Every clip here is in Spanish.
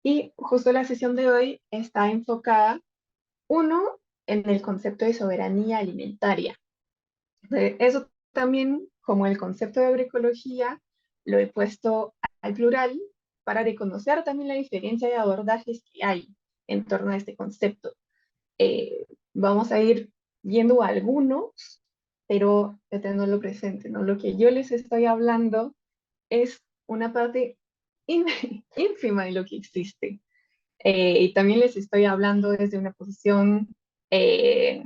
Y justo la sesión de hoy está enfocada, uno, en el concepto de soberanía alimentaria. Eso también, como el concepto de agroecología, lo he puesto al plural para reconocer también la diferencia de abordajes que hay en torno a este concepto. Vamos a ir viendo algunos, pero teniéndolo presente, ¿no? Lo que yo les estoy hablando es una parte in- ínfima de lo que existe. Y también les estoy hablando desde una posición eh,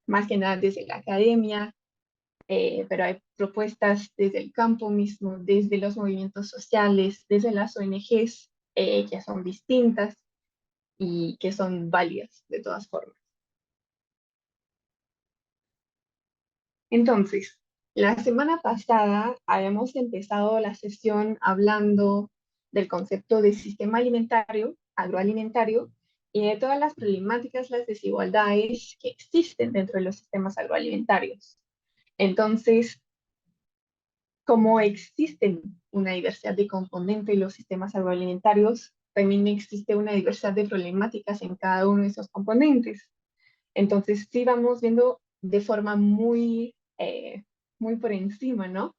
más que nada desde la academia, pero hay propuestas desde el campo mismo, desde los movimientos sociales, desde las ONGs, que son distintas y que son válidas de todas formas. Entonces, la semana pasada habíamos empezado la sesión hablando del concepto de sistema alimentario, agroalimentario, y de todas las problemáticas, las desigualdades que existen dentro de los sistemas agroalimentarios. Entonces, como existen una diversidad de componentes en los sistemas agroalimentarios, también existe una diversidad de problemáticas en cada uno de esos componentes. Entonces, sí vamos viendo de forma muy por encima, ¿no?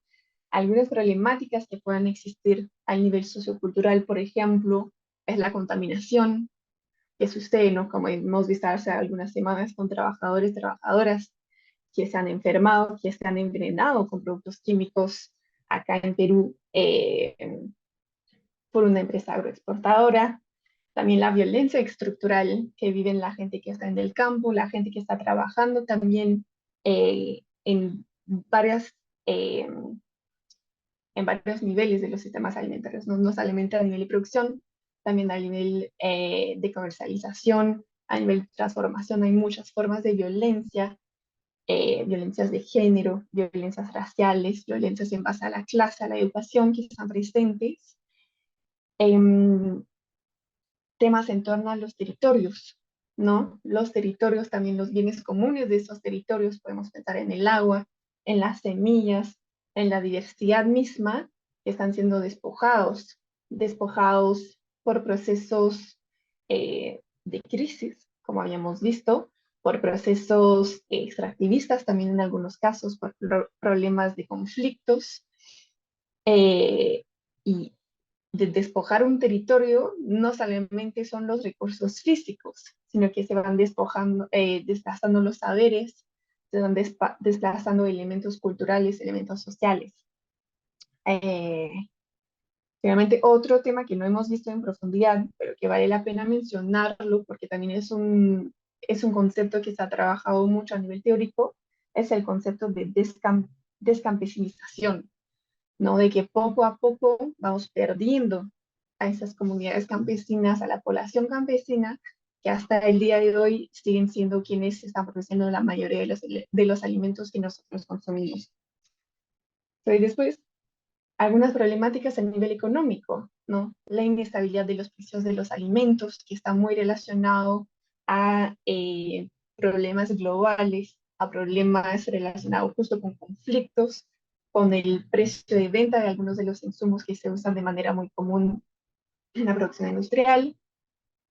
Algunas problemáticas que puedan existir a nivel sociocultural, por ejemplo, es la contaminación que sucede, ¿no? Como hemos visto hace algunas semanas con trabajadores, trabajadoras que se han enfermado, que se han envenenado con productos químicos acá en Perú por una empresa agroexportadora. También la violencia estructural que viven la gente que está en el campo, la gente que está trabajando también en varias, eh, en varios niveles de los sistemas alimentarios, no solamente a nivel de producción, también a nivel de comercialización, a nivel de transformación. Hay muchas formas de violencia, violencias de género, violencias raciales, violencias en base a la clase, a la educación que están presentes. Em, Temas en torno a los territorios, ¿no? Los territorios, también los bienes comunes de esos territorios, podemos pensar en el agua, en las semillas, en la diversidad misma, que están siendo despojados por procesos de crisis, como habíamos visto, por procesos extractivistas, también en algunos casos, por problemas de conflictos, eh, y de despojar un territorio no solamente son los recursos físicos, sino que se van despojando, desplazando los saberes, se van desplazando elementos culturales, elementos sociales. Eh, Realmente otro tema que no hemos visto en profundidad, pero que vale la pena mencionarlo porque también es un concepto que se ha trabajado mucho a nivel teórico, es el concepto de descampesinización, ¿no? De que poco a poco vamos perdiendo a esas comunidades campesinas, a la población campesina, que hasta el día de hoy siguen siendo quienes están produciendo la mayoría de los alimentos que nosotros consumimos. Pero después, algunas problemáticas a nivel económico, ¿no? La inestabilidad de los precios de los alimentos, que está muy relacionado a problemas globales, a problemas relacionados justo con conflictos, con el precio de venta de algunos de los insumos que se usan de manera muy común en la producción industrial,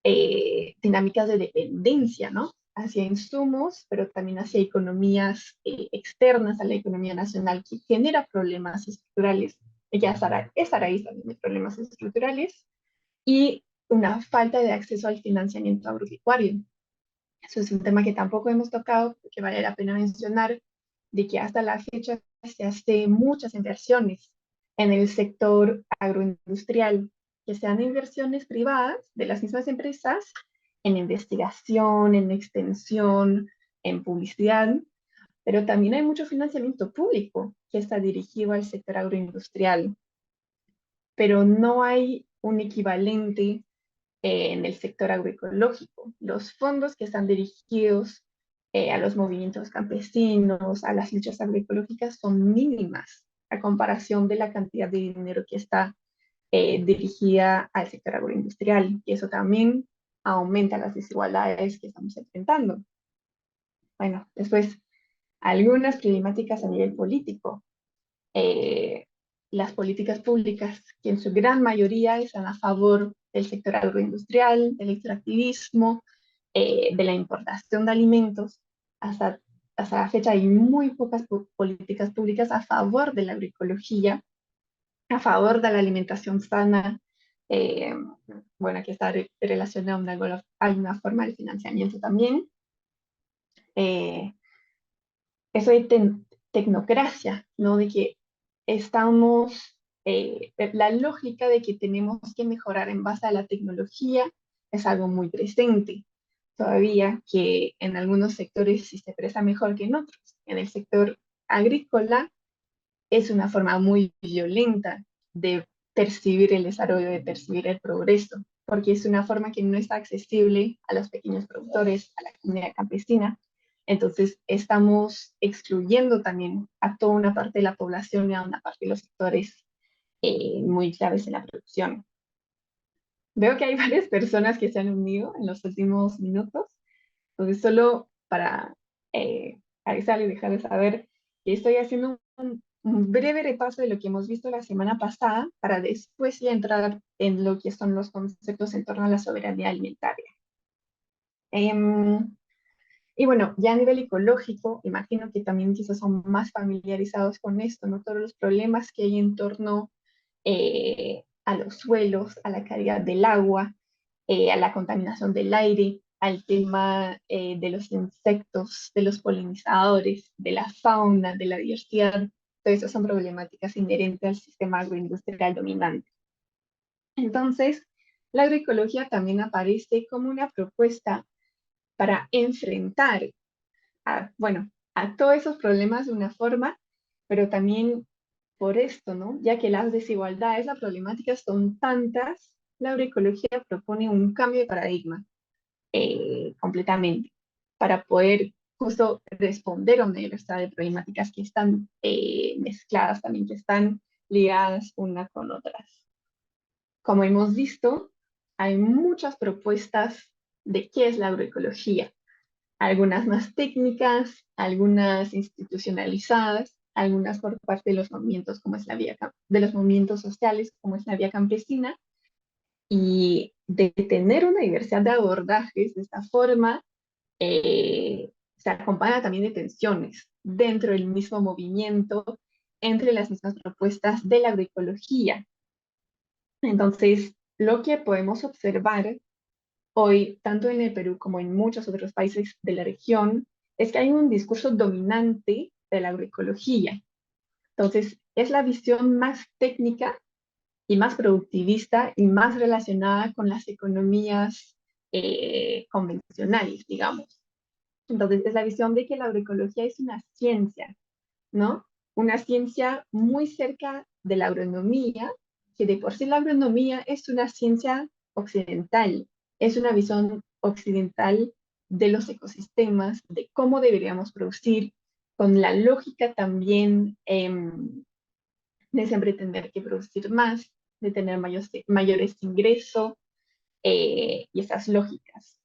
dinámicas de dependencia, ¿no? Hacia insumos, pero también hacia economías externas a la economía nacional, que genera problemas estructurales. Ya es a raíz también de problemas estructurales y una falta de acceso al financiamiento agropecuario. Eso es un tema que tampoco hemos tocado, que vale la pena mencionar, de que hasta la fecha se hace muchas inversiones en el sector agroindustrial, que sean inversiones privadas de las mismas empresas en investigación, en extensión, en publicidad, pero también hay mucho financiamiento público que está dirigido al sector agroindustrial, pero no hay un equivalente en el sector agroecológico. Los fondos que están dirigidos a los movimientos campesinos, a las luchas agroecológicas, son mínimas a comparación de la cantidad de dinero que está dirigida al sector agroindustrial. Y eso también aumenta las desigualdades que estamos enfrentando. Bueno, después, algunas problemáticas a nivel político. Eh, las políticas públicas, que en su gran mayoría están a favor del sector agroindustrial, del extractivismo, de la importación de alimentos. Hasta, hasta la fecha hay muy pocas políticas públicas a favor de la agroecología, a favor de la alimentación sana. eh, bueno, aquí está relacionado de alguna forma al financiamiento también. Eh, Eso de tecnocracia, ¿no? De que estamos, la lógica de que tenemos que mejorar en base a la tecnología es algo muy presente todavía, que en algunos sectores sí se expresa mejor que en otros. En el sector agrícola es una forma muy violenta de percibir el desarrollo, de percibir el progreso, porque es una forma que no está accesible a los pequeños productores, a la comunidad campesina. Entonces, estamos excluyendo también a toda una parte de la población y a una parte de los sectores muy claves en la producción. Veo que hay varias personas que se han unido en los últimos minutos, entonces solo para avisar y dejar de saber que estoy haciendo un breve repaso de lo que hemos visto la semana pasada para después ya entrar en lo que son los conceptos en torno a la soberanía alimentaria. Em, y bueno, ya a nivel ecológico, imagino que también quizás son más familiarizados con esto, ¿no? Todos los problemas que hay en torno a los suelos, a la calidad del agua, a la contaminación del aire, al tema de los insectos, de los polinizadores, de la fauna, de la diversidad. Todo eso son problemáticas inherentes al sistema agroindustrial dominante. Entonces, la agroecología también aparece como una propuesta para enfrentar bueno, a todos esos problemas de una forma, pero también por esto, ¿no? Ya que las desigualdades, las problemáticas son tantas, la agroecología propone un cambio de paradigma completamente para poder justo responder a una diversidad de problemáticas que están mezcladas también, que están ligadas una con otras. Como hemos visto, hay muchas propuestas de qué es la agroecología, algunas más técnicas, algunas institucionalizadas, algunas por parte de los movimientos como es la vía de los movimientos sociales como es la vía campesina, y de tener una diversidad de abordajes de esta forma se acompaña también de tensiones dentro del mismo movimiento, entre las mismas propuestas de la agroecología. Entonces, lo que podemos observar hoy, tanto en el Perú como en muchos otros países de la región, es que hay un discurso dominante de la agroecología. Entonces, es la visión más técnica y más productivista y más relacionada con las economías convencionales, digamos. Entonces, es la visión de que la agroecología es una ciencia, ¿no? Una ciencia muy cerca de la agronomía, que de por sí la agronomía es una ciencia occidental, es una visión occidental de los ecosistemas, de cómo deberíamos producir, con la lógica también de siempre tener que producir más, de tener mayores ingresos y esas lógicas.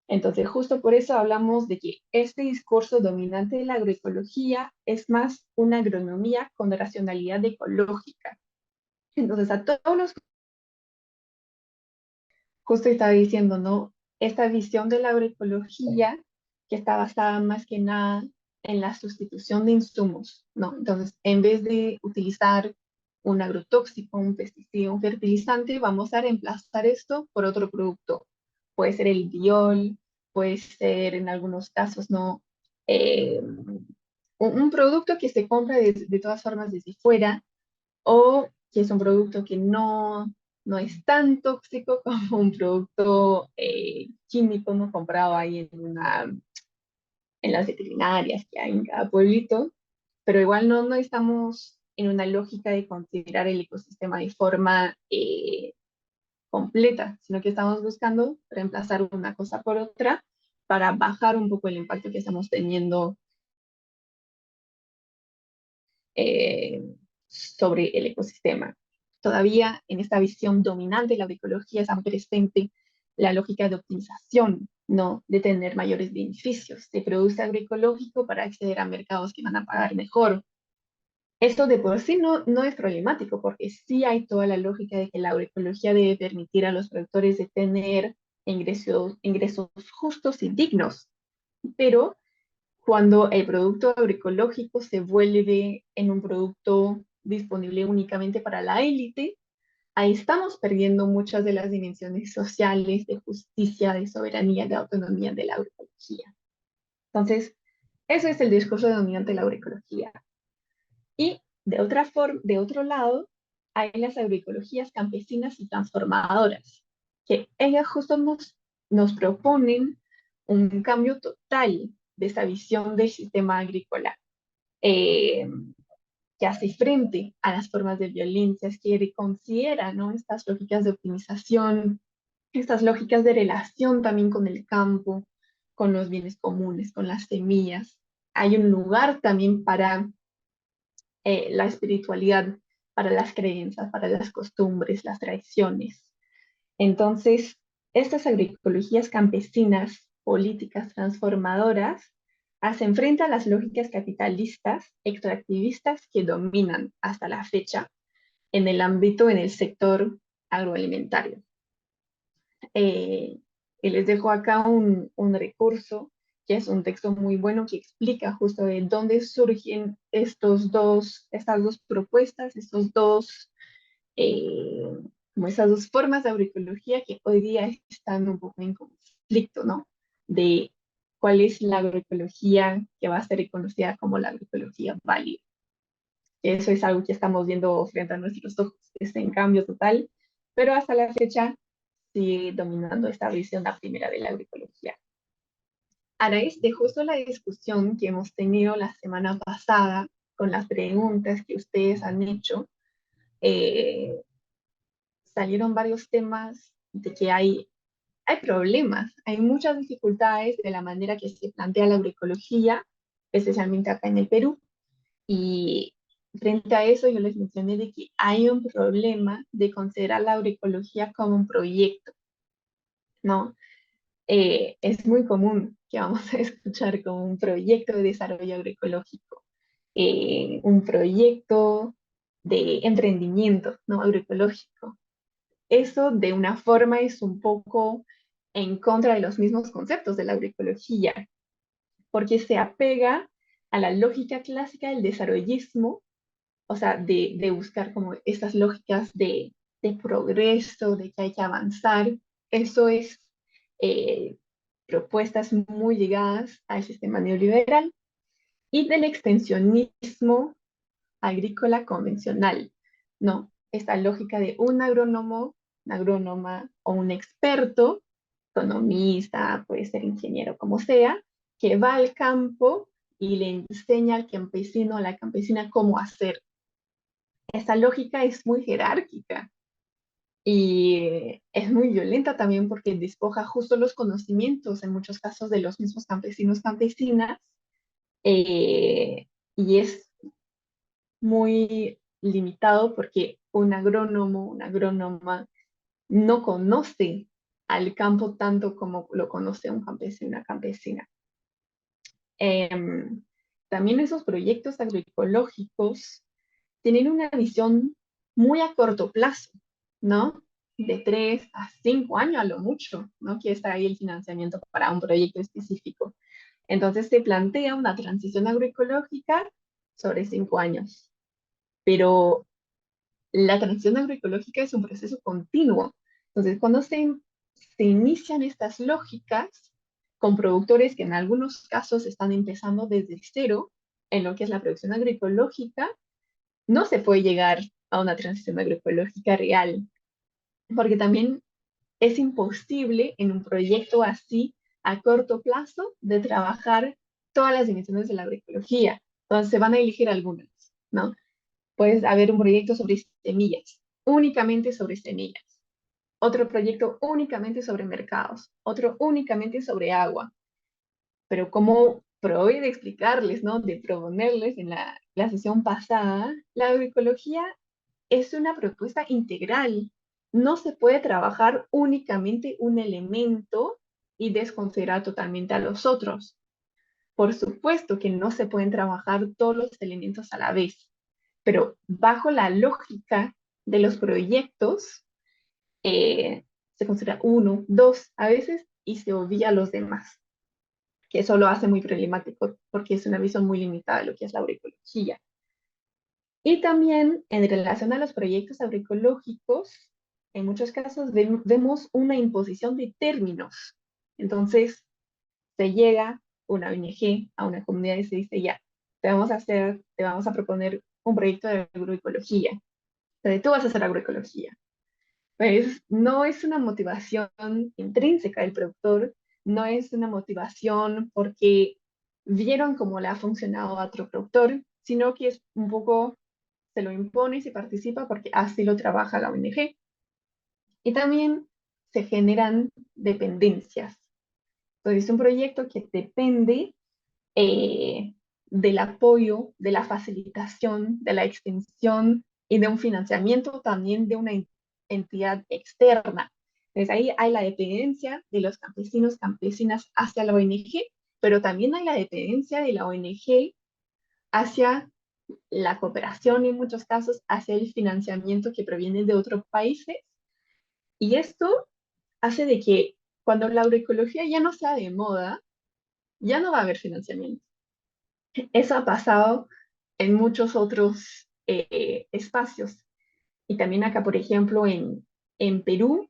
Entonces, justo por eso hablamos de que este discurso dominante de la agroecología es más una agronomía con racionalidad ecológica. Entonces, a todos los, justo estaba diciendo, ¿no? Esta visión de la agroecología que está basada más que nada en la sustitución de insumos, ¿no? Entonces, en vez de utilizar un agrotóxico, un pesticida, un fertilizante, vamos a reemplazar esto por otro producto. Puede ser el biol, puede ser en algunos casos, ¿no? Un producto que se compra de todas formas desde fuera o que es un producto que no es tan tóxico como un producto químico no comprado ahí en las veterinarias que hay en cada pueblito, pero igual no estamos en una lógica de considerar el ecosistema de forma completa, sino que estamos buscando reemplazar una cosa por otra para bajar un poco el impacto que estamos teniendo eh, sobre el ecosistema. Todavía en esta visión dominante de la agroecología está presente la lógica de optimización, ¿no? De tener mayores beneficios. Se produce agroecológico para acceder a mercados que van a pagar mejor. Esto de por sí no es problemático, porque sí hay toda la lógica de que la agroecología debe permitir a los productores de tener ingresos justos y dignos, pero cuando el producto agroecológico se vuelve en un producto disponible únicamente para la élite, ahí estamos perdiendo muchas de las dimensiones sociales, de justicia, de soberanía, de autonomía de la agroecología. Entonces, eso es el discurso dominante de la agroecología. Y de otro lado, hay las agroecologías campesinas y transformadoras, que ellas justo nos proponen un cambio total de esa visión del sistema agrícola, eh, que hace frente a las formas de violencia, que considera, ¿no?, estas lógicas de optimización, estas lógicas de relación también con el campo, con los bienes comunes, con las semillas. Hay un lugar también para la espiritualidad, para las creencias, para las costumbres, las tradiciones. Entonces, estas agroecologías campesinas, políticas transformadoras, hacen frente a las lógicas capitalistas, extractivistas que dominan hasta la fecha en el ámbito, en el sector agroalimentario. Y les dejo acá un recurso, que es un texto muy bueno que explica justo de dónde surgen estas dos propuestas, eh, como esas dos formas de agroecología que hoy día están un poco en conflicto, ¿no? De cuál es la agroecología que va a ser reconocida como la agroecología válida. Eso es algo que estamos viendo frente a nuestros ojos, es en cambio total, pero hasta la fecha sigue dominando esta visión, la primera de la agroecología. A raíz de justo la discusión que hemos tenido la semana pasada con las preguntas que ustedes han hecho, eh, salieron varios temas de que hay problemas, hay muchas dificultades de la manera que se plantea la agroecología, especialmente acá en el Perú. Y frente a eso yo les mencioné de que hay un problema de considerar la agroecología como un proyecto, ¿no? Es muy común que vamos a escuchar como un proyecto de desarrollo agroecológico, un proyecto de emprendimiento, ¿no?, agroecológico. Eso de una forma es un poco en contra de los mismos conceptos de la agroecología, porque se apega a la lógica clásica del desarrollismo, o sea, de buscar como estas lógicas de progreso, de que hay que avanzar. Eso es eh, propuestas muy ligadas al sistema neoliberal y del extensionismo agrícola convencional, ¿no? Esta lógica de un agrónomo, una agrónoma o un experto, economista, puede ser ingeniero, como sea, que va al campo y le enseña al campesino, a la campesina cómo hacer. Esta lógica es muy jerárquica y es muy violenta también porque despoja justo los conocimientos, en muchos casos, de los mismos campesinos, campesinas, eh, y es muy limitado porque un agrónomo, una agrónoma, no conoce al campo tanto como lo conoce un campesino, una campesina. Em, También esos proyectos agroecológicos tienen una visión muy a corto plazo, ¿no? De 3 a 5 años a lo mucho, ¿no? Que está ahí el financiamiento para un proyecto específico. Entonces se plantea una transición agroecológica sobre 5 años, pero la transición agroecológica es un proceso continuo. Entonces, cuando se inician estas lógicas con productores que en algunos casos están empezando desde cero en lo que es la producción agroecológica, no se puede llegar a una transición agroecológica real, porque también es imposible en un proyecto así a corto plazo de trabajar todas las dimensiones de la agroecología. Entonces se van a elegir algunas, ¿no? Puedes haber un proyecto sobre semillas, únicamente sobre semillas. Otro proyecto únicamente sobre mercados, otro únicamente sobre agua. Pero como probé de explicarles, ¿no?, de proponerles en la sesión pasada, la agroecología es una propuesta integral. No se puede trabajar únicamente un elemento y desconsiderar totalmente a los otros. Por supuesto que no se pueden trabajar todos los elementos a la vez, pero bajo la lógica de los proyectos, se considera uno, dos a veces, y se obvia a los demás, que eso lo hace muy problemático porque es una visión muy limitada de lo que es la agroecología. Y también en relación a los proyectos agroecológicos, en muchos casos vemos una imposición de términos. Entonces, se llega una ONG a una comunidad y se dice, ya, te vamos a proponer un proyecto de agroecología. Entonces, tú vas a hacer agroecología. Pues no es una motivación intrínseca del productor, no es una motivación porque vieron cómo le ha funcionado a otro productor, sino que es un poco, se lo impone y se participa porque así lo trabaja la ONG. Y también se generan dependencias. Entonces es un proyecto que depende eh, del apoyo, de la facilitación, de la extensión y de un financiamiento también de una entidad externa. Entonces ahí hay la dependencia de los campesinos, campesinas hacia la ONG, pero también hay la dependencia de la ONG hacia la cooperación en muchos casos, hacia el financiamiento que proviene de otros países. Y esto hace de que cuando la agroecología ya no sea de moda, ya no va a haber financiamiento. Eso ha pasado en muchos otros espacios. Y también acá, por ejemplo, en Perú,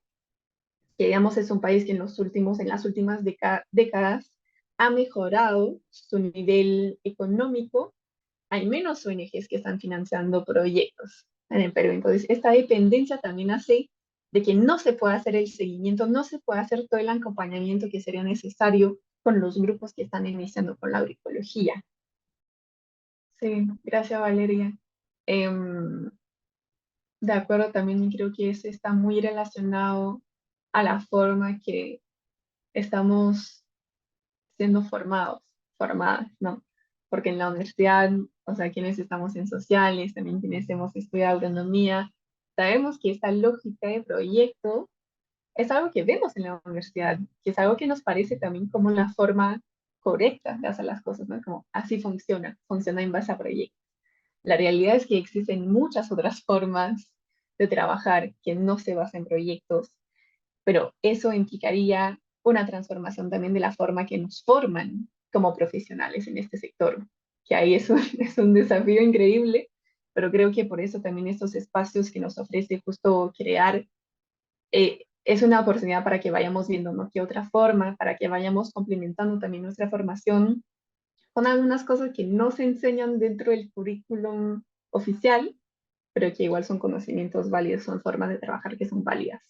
que digamos es un país que en las últimas décadas ha mejorado su nivel económico, hay menos ONGs que están financiando proyectos en el Perú. Entonces, esta dependencia también hace de que no se pueda hacer el seguimiento, no se pueda hacer todo el acompañamiento que sería necesario con los grupos que están iniciando con la agroecología. Sí, gracias Valeria. Em, de acuerdo, también creo que eso está muy relacionado a la forma que estamos siendo formadas, ¿no? Porque en la universidad, o sea, quienes estamos en sociales, también quienes hemos estudiado agronomía, sabemos que esta lógica de proyecto es algo que vemos en la universidad, que es algo que nos parece también como la forma correcta de hacer las cosas, ¿no? Como así funciona en base a proyectos. La realidad es que existen muchas otras formas de trabajar que no se basan en proyectos, pero eso implicaría una transformación también de la forma que nos forman como profesionales en este sector, que ahí es un, es un desafío increíble, pero creo que por eso también estos espacios que nos ofrece justo crear es una oportunidad para que vayamos viendo, ¿no? qué otra forma, para que vayamos complementando también nuestra formación con algunas cosas que no se enseñan dentro del currículum oficial, pero que igual son conocimientos válidos, son formas de trabajar que son válidas.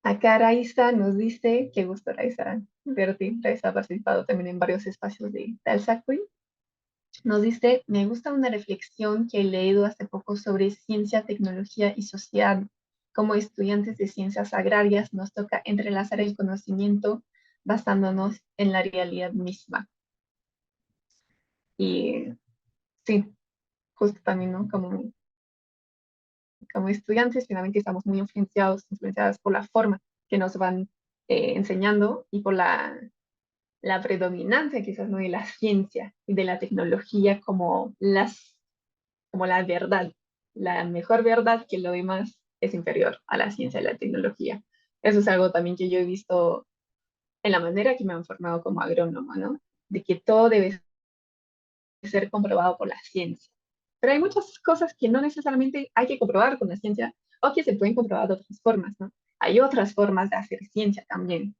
Acá Raiza nos dice, qué gusto Raiza verte, Raiza ha participado también en varios espacios de Alsacui, nos dice, me gusta una reflexión que he leído hace poco sobre ciencia, tecnología y sociedad. Como estudiantes de ciencias agrarias nos toca entrelazar el conocimiento basándonos en la realidad misma. Y sí, justo también, ¿no? Como estudiantes, finalmente estamos muy influenciadas por la forma que nos van enseñando y por la predominancia quizás no de la ciencia y de la tecnología como la verdad, la mejor verdad, que lo demás es inferior a la ciencia y la tecnología. Eso es algo también que yo he visto en la manera que me han formado como agrónomo, ¿no? De que todo debe ser comprobado por la ciencia. Pero hay muchas cosas que no necesariamente hay que comprobar con la ciencia o que se pueden comprobar de otras formas, ¿no? Hay otras formas de hacer ciencia también,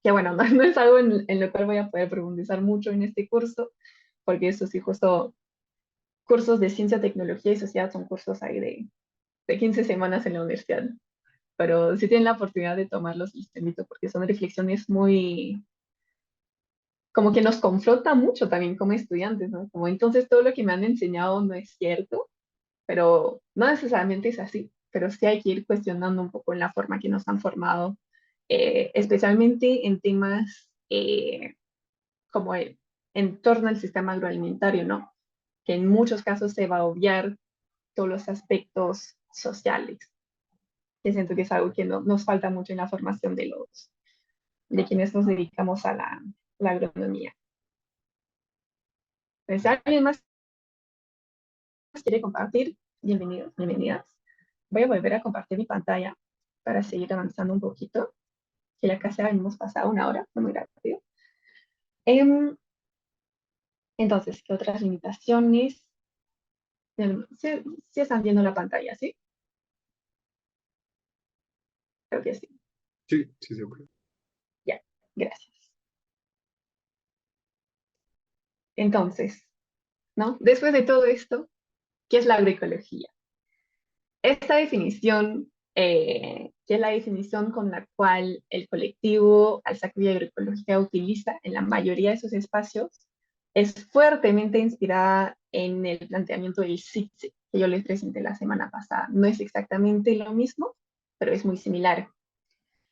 que bueno, no es algo en lo cual voy a poder profundizar mucho en este curso, porque eso sí, justo cursos de ciencia, tecnología y sociedad son cursos ahí de 15 semanas en la universidad. Pero si tienen la oportunidad de tomarlos, les invito, porque son reflexiones muy, como que nos confronta mucho también como estudiantes, ¿no? Como entonces todo lo que me han enseñado no es cierto, pero no necesariamente es así, pero sí hay que ir cuestionando un poco en la forma que nos han formado, especialmente en temas como en torno al sistema agroalimentario, ¿no? Que en muchos casos se va a obviar todos los aspectos sociales, que siento que es algo que nos falta mucho en la formación de quienes nos dedicamos a la agronomía. Pues, ¿alguien más quiere compartir, bienvenidos, bienvenidas. Voy a volver a compartir mi pantalla para seguir avanzando un poquito, que ya casi hemos pasado una hora, fue muy rápido. Entonces, ¿qué otras limitaciones? Sí están viendo la pantalla, ¿sí? Creo que sí. Sí, sí, siempre. Ya, gracias. Entonces, ¿no? Después de todo esto, ¿qué es la agroecología? Esta definición, que es la definición con la cual el colectivo Alsacri Agroecología utiliza en la mayoría de sus espacios, es fuertemente inspirada en el planteamiento del SITSE, que yo les presenté la semana pasada. No es exactamente lo mismo, pero es muy similar.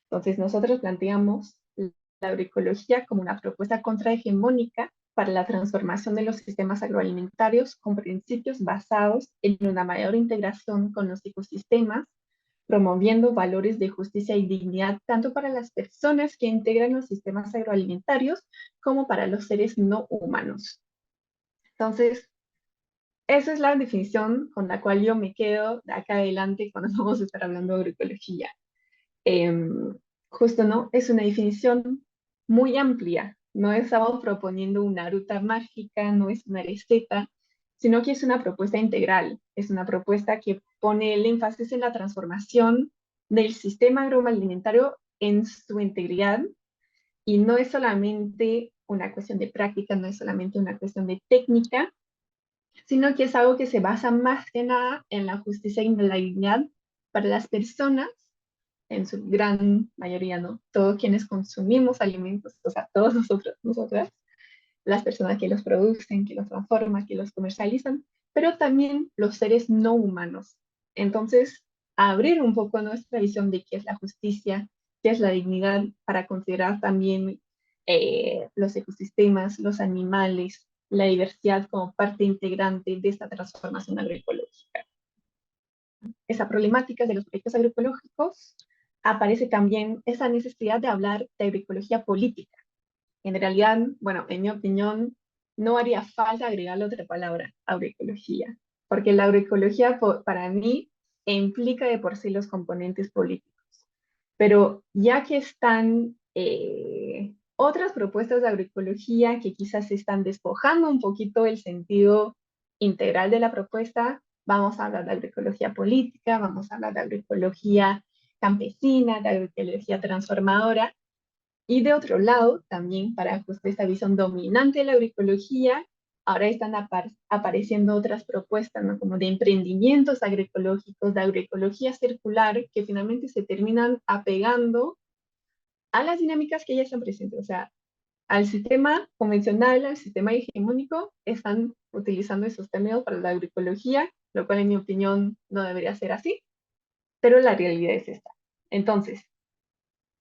Entonces, nosotros planteamos la agroecología como una propuesta contrahegemónica para la transformación de los sistemas agroalimentarios con principios basados en una mayor integración con los ecosistemas, promoviendo valores de justicia y dignidad tanto para las personas que integran los sistemas agroalimentarios como para los seres no humanos. Entonces, esa es la definición con la cual yo me quedo de acá adelante cuando vamos a estar hablando de agroecología. Justo, ¿no? Es una definición muy amplia. No estamos proponiendo una ruta mágica, no es una receta, sino que es una propuesta integral. Es una propuesta que pone el énfasis en la transformación del sistema agroalimentario en su integridad y no es solamente una cuestión de práctica, no es solamente una cuestión de técnica, sino que es algo que se basa más que nada en la justicia y en la dignidad para las personas en su gran mayoría, ¿no? Todos quienes consumimos alimentos, o sea, todos nosotros, nosotras, las personas que los producen, que los transforman, que los comercializan, pero también los seres no humanos. Entonces, abrir un poco nuestra visión de qué es la justicia, qué es la dignidad, para considerar también los ecosistemas, los animales, la diversidad como parte integrante de esta transformación agroecológica. Esa problemática de los proyectos agroecológicos aparece también esa necesidad de hablar de agroecología política. En realidad, bueno, en mi opinión, no haría falta agregarle otra palabra, agroecología, porque la agroecología para mí implica de por sí los componentes políticos. Pero ya que están otras propuestas de agroecología que quizás se están despojando un poquito el sentido integral de la propuesta, vamos a hablar de agroecología política, vamos a hablar de agroecología campesina, de agroecología transformadora. Y de otro lado, también para justo esta visión dominante de la agroecología, ahora están apareciendo otras propuestas, ¿no? Como de emprendimientos agroecológicos, de agroecología circular, que finalmente se terminan apegando a las dinámicas que ya están presentes. O sea, al sistema convencional, al sistema hegemónico, están utilizando esos términos para la agroecología, lo cual en mi opinión no debería ser así, pero la realidad es esta. Entonces,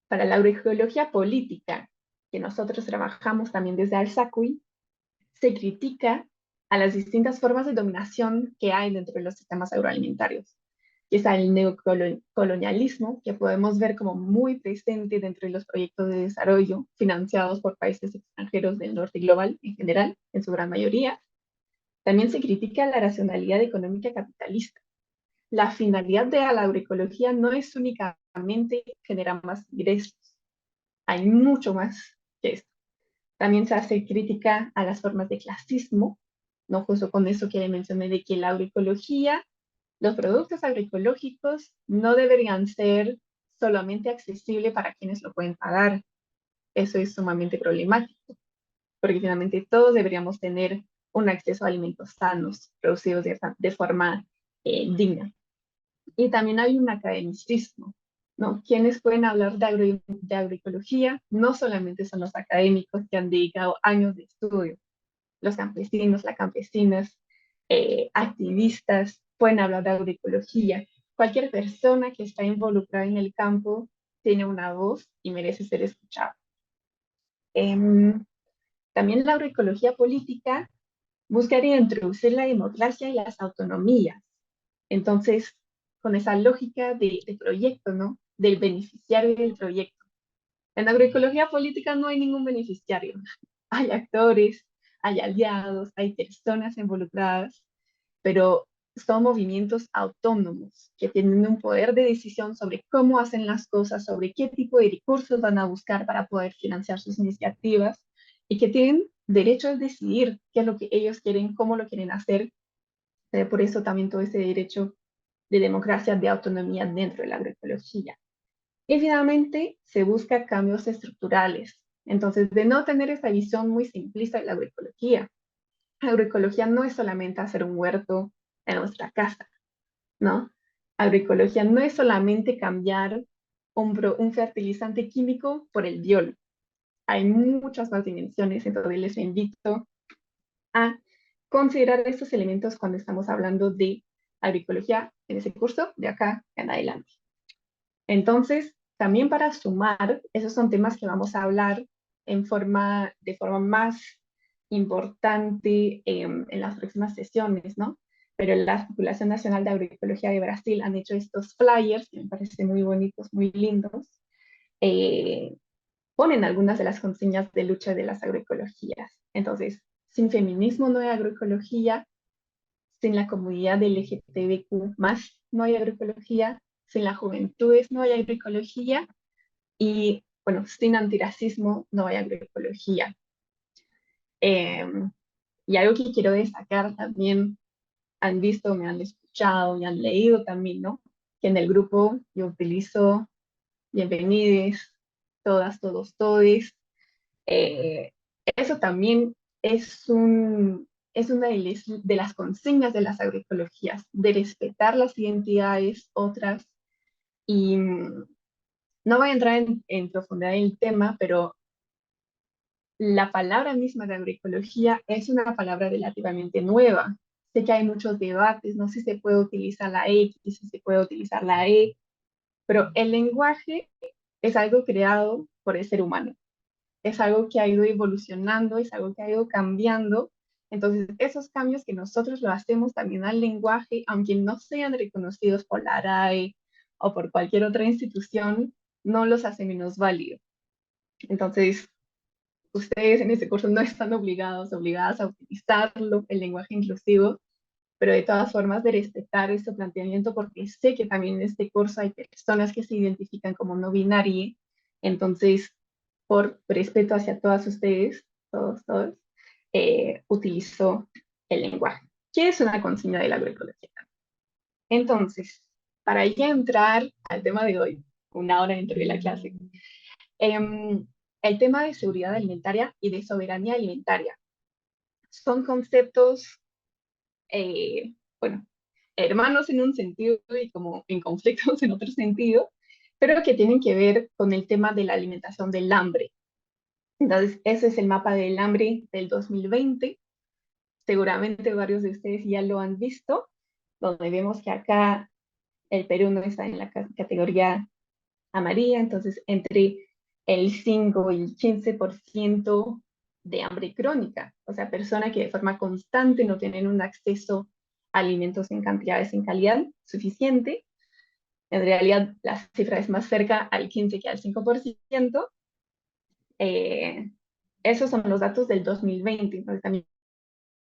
para la agroecología política, que nosotros trabajamos también desde Alsacui, se critica a las distintas formas de dominación que hay dentro de los sistemas agroalimentarios. Y está el neocolonialismo, que podemos ver como muy presente dentro de los proyectos de desarrollo financiados por países extranjeros del norte global en general, en su gran mayoría. También se critica la racionalidad económica capitalista. La finalidad de la agroecología no es únicamente generar más ingresos, hay mucho más que esto. También se hace crítica a las formas de clasismo, no justo con eso que mencioné de que la agroecología, los productos agroecológicos no deberían ser solamente accesibles para quienes lo pueden pagar. Eso es sumamente problemático, porque finalmente todos deberíamos tener un acceso a alimentos sanos, producidos de forma digna. Y también hay un academicismo, ¿no? Quienes pueden hablar de agroecología no solamente son los académicos que han dedicado años de estudio, los campesinos, las campesinas, activistas pueden hablar de agroecología. Cualquier persona que está involucrada en el campo tiene una voz y merece ser escuchada. También la agroecología política buscaría introducir la democracia y las autonomías. Entonces, con esa lógica de proyecto, ¿no? Del beneficiario del proyecto. En agroecología política no hay ningún beneficiario. Hay actores, hay aliados, hay personas involucradas, pero son movimientos autónomos que tienen un poder de decisión sobre cómo hacen las cosas, sobre qué tipo de recursos van a buscar para poder financiar sus iniciativas y que tienen derecho a decidir qué es lo que ellos quieren, cómo lo quieren hacer. Por eso también todo ese derecho de democracia, de autonomía dentro de la agroecología. Y finalmente se busca cambios estructurales. Entonces, de no tener esta visión muy simplista de la agroecología. Agroecología no es solamente hacer un huerto en nuestra casa, ¿no? Agroecología no es solamente cambiar un fertilizante químico por el biol. Hay muchas más dimensiones, entonces les invito a considerar estos elementos cuando estamos hablando de agroecología en ese curso de acá en adelante. Entonces, también para sumar, esos son temas que vamos a hablar de forma más importante en las próximas sesiones, ¿no? Pero la Articulación Nacional de Agroecología de Brasil han hecho estos flyers, que me parecen muy bonitos, muy lindos, eh, ponen algunas de las consignas de lucha de las agroecologías. Entonces, sin feminismo no hay agroecología, sin la comunidad LGTBQ más no hay agroecología, sin las juventudes no hay agroecología y, bueno, sin antirracismo no hay agroecología. Eh, y algo que quiero destacar también, han visto, me han escuchado y han leído también, ¿no? Que en el grupo yo utilizo bienvenides, todas, todos, todes. Eh, Eso también es una de las consignas de las agroecologías, de respetar las identidades otras. Y no voy a entrar en profundidad en el tema, pero la palabra misma de agroecología es una palabra relativamente nueva. Sé que hay muchos debates, no sé si se puede utilizar la X, si se puede utilizar la E, pero el lenguaje es algo creado por el ser humano. Es algo que ha ido evolucionando, es algo que ha ido cambiando. Entonces, esos cambios que nosotros lo hacemos también al lenguaje, aunque no sean reconocidos por la RAE o por cualquier otra institución, no los hace menos válidos. Entonces, ustedes en este curso no están obligadas a utilizarlo, el lenguaje inclusivo, pero de todas formas de respetar este planteamiento, porque sé que también en este curso hay personas que se identifican como no binarias, entonces, por respeto hacia todas ustedes, todos, utilizo el lenguaje, que es una consigna de la agroecología. Entonces, para ya entrar al tema de hoy, una hora dentro de la clase, el tema de seguridad alimentaria y de soberanía alimentaria son conceptos, bueno, hermanos en un sentido y como en conflictos en otro sentido, pero que tienen que ver con el tema de la alimentación del hambre. Entonces, ese es el mapa del hambre del 2020. Seguramente varios de ustedes ya lo han visto, donde vemos que acá el Perú no está en la categoría amarilla, entonces entre el 5 y el 15% de hambre crónica, o sea, personas que de forma constante no tienen un acceso a alimentos en cantidades, en calidad suficiente. En realidad, la cifra es más cerca al 15 que al 5%. Eh, Esos son los datos del 2020, entonces también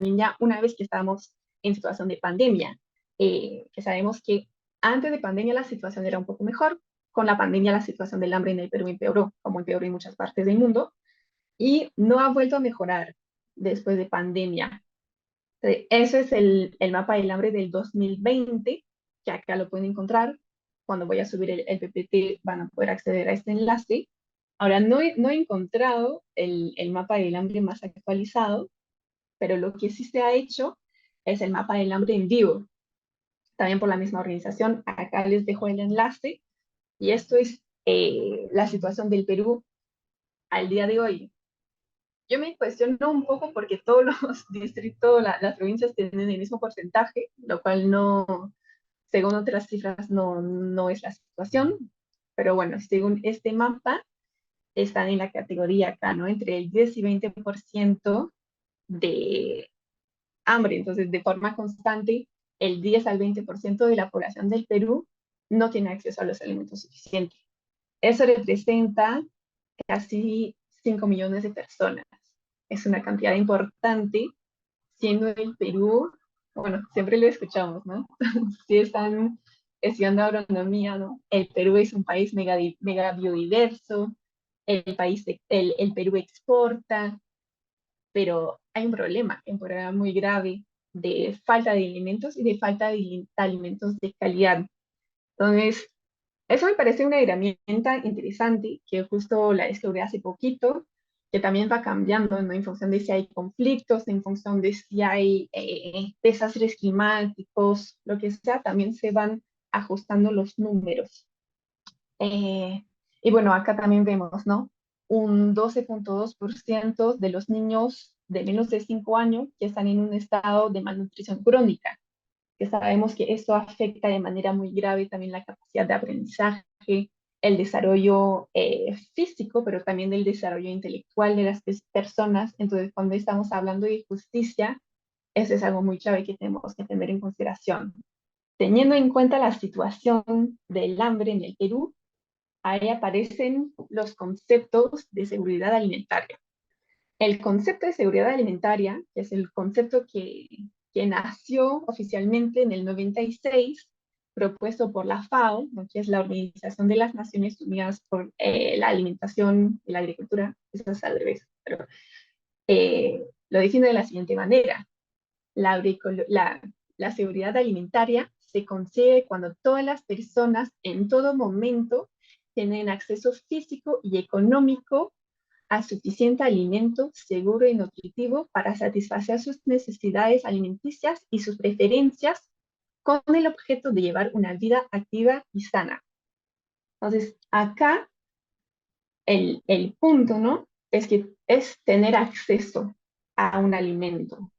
ya una vez que estamos en situación de pandemia, que sabemos que antes de pandemia la situación era un poco mejor, con la pandemia la situación del hambre en el Perú empeoró, como empeoró en muchas partes del mundo, y no ha vuelto a mejorar después de pandemia. Ese es el mapa del hambre del 2020, que acá lo pueden encontrar. Cuando voy a subir el PPT van a poder acceder a este enlace. Ahora, no he encontrado el mapa del hambre más actualizado, pero lo que sí se ha hecho es el mapa del hambre en vivo, también por la misma organización. Acá les dejo el enlace y esto es la situación del Perú al día de hoy. Yo me cuestiono un poco porque todos los distritos, las provincias tienen el mismo porcentaje, lo cual no, según otras cifras, no es la situación. Pero bueno, según este mapa, están en la categoría acá, ¿no? Entre el 10 y 20% de hambre. Entonces, de forma constante, el 10 al 20% de la población del Perú no tiene acceso a los alimentos suficientes. Eso representa casi 5 millones de personas. Es una cantidad importante, siendo el Perú bueno, siempre lo escuchamos, ¿no? Si están estudiando agronomía, ¿no? El Perú es un país mega biodiverso, el Perú exporta, pero hay un problema muy grave de falta de alimentos y de falta de alimentos de calidad. Entonces, eso me parece una herramienta interesante que justo la descubrí hace poquito, que también va cambiando, ¿no? En función de si hay conflictos, en función de si hay desastres climáticos, lo que sea, también se van ajustando los números. Eh, y bueno, acá también vemos, ¿no? Un 12,2% de los niños de menos de 5 años que están en un estado de malnutrición crónica, que sabemos que esto afecta de manera muy grave también la capacidad de aprendizaje, el desarrollo físico, pero también el desarrollo intelectual de las personas. Entonces, cuando estamos hablando de justicia, eso es algo muy clave que tenemos que tener en consideración. Teniendo en cuenta la situación del hambre en el Perú, ahí aparecen los conceptos de seguridad alimentaria. El concepto de seguridad alimentaria, que es el concepto que nació oficialmente en el 96, propuesto por la FAO, ¿no? Que es la Organización de las Naciones Unidas por la Alimentación y la Agricultura, eso es al revés, pero lo define de la siguiente manera. La, la, la seguridad alimentaria se consigue cuando todas las personas en todo momento tienen acceso físico y económico a suficiente alimento seguro y nutritivo para satisfacer sus necesidades alimenticias y sus preferencias con el objeto de llevar una vida activa y sana. Entonces, acá el punto, ¿no? Es que es tener acceso a un alimento.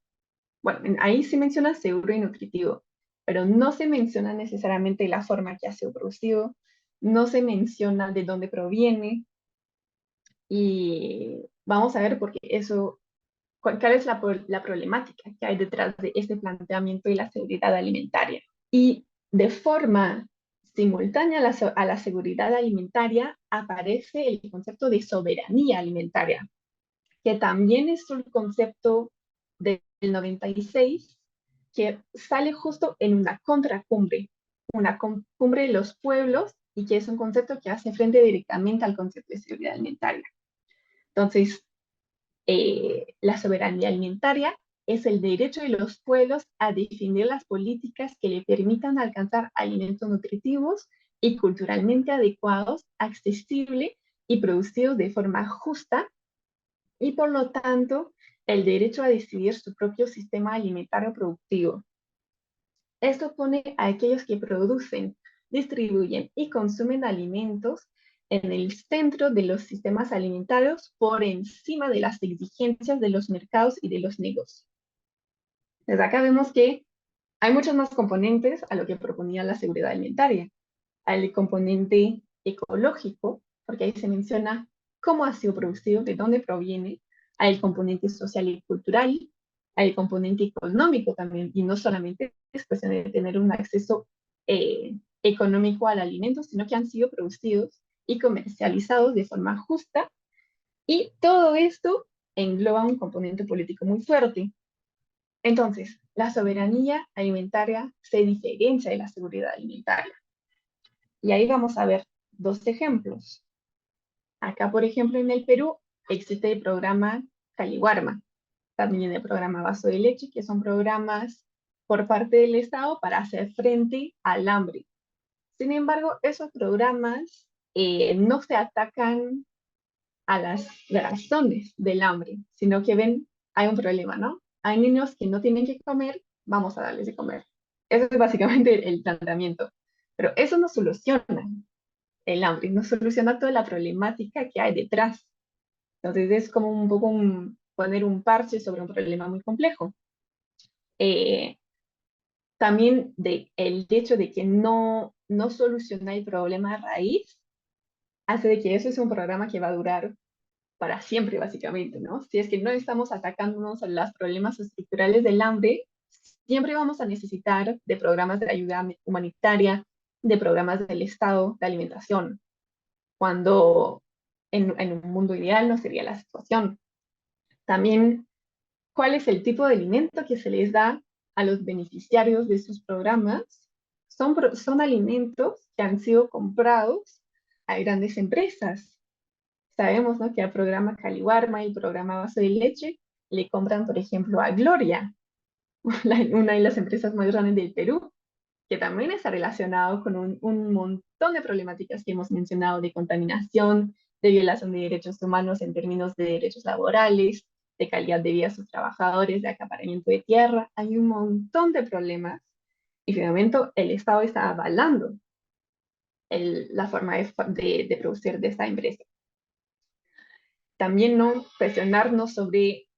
Bueno, ahí se menciona seguro y nutritivo, pero no se menciona necesariamente la forma que ha sido producido, no se menciona de dónde proviene, y vamos a ver porque eso cuál es la problemática que hay detrás de este planteamiento de la seguridad alimentaria. Y de forma simultánea a la seguridad alimentaria aparece el concepto de soberanía alimentaria, que también es un concepto del 96 que sale justo en una cumbre de los pueblos, y que es un concepto que hace frente directamente al concepto de seguridad alimentaria. Entonces, la soberanía alimentaria es el derecho de los pueblos a definir las políticas que le permitan alcanzar alimentos nutritivos y culturalmente adecuados, accesibles y producidos de forma justa, y por lo tanto el derecho a decidir su propio sistema alimentario productivo. Esto pone a aquellos que producen, distribuyen y consumen alimentos en el centro de los sistemas alimentarios por encima de las exigencias de los mercados y de los negocios. Desde acá vemos que hay muchos más componentes a lo que proponía la seguridad alimentaria. Al componente ecológico, porque ahí se menciona cómo ha sido producido, de dónde proviene, al componente social y cultural, al componente económico también, y no solamente es cuestión de tener un acceso económico al alimento, sino que han sido producidos y comercializados de forma justa, y todo esto engloba un componente político muy fuerte. Entonces, la soberanía alimentaria se diferencia de la seguridad alimentaria. Y ahí vamos a ver dos ejemplos. Acá, por ejemplo, en el Perú existe el programa Caliwarma, también el programa Vaso de Leche, que son programas por parte del Estado para hacer frente al hambre. Sin embargo, esos programas no se atacan a las razones del hambre, sino que ven, hay un problema, ¿no? Hay niños que no tienen que comer, vamos a darles de comer. Eso es básicamente el planteamiento. Pero eso no soluciona el hambre, no soluciona toda la problemática que hay detrás. Entonces es como un poco poner un parche sobre un problema muy complejo. Eh, También el hecho de que no soluciona el problema a raíz hace de que eso es un programa que va a durar para siempre, básicamente, ¿no? Si es que no estamos atacándonos a los problemas estructurales del hambre, siempre vamos a necesitar de programas de ayuda humanitaria, de programas del Estado de alimentación, cuando en un mundo ideal no sería la situación. También, ¿cuál es el tipo de alimento que se les da a los beneficiarios de sus programas son alimentos que han sido comprados a grandes empresas. Sabemos, ¿no?, que al programa Caliwarma y el programa Vaso de Leche le compran, por ejemplo, a Gloria, una de las empresas más grandes del Perú, que también está relacionado con un montón de problemáticas que hemos mencionado de contaminación, de violación de derechos humanos en términos de derechos laborales, de calidad de vida de sus trabajadores, de acaparamiento de tierra. Hay un montón de problemas y finalmente el Estado está avalando la forma de producir de esta empresa. También no cuestionarnos sobre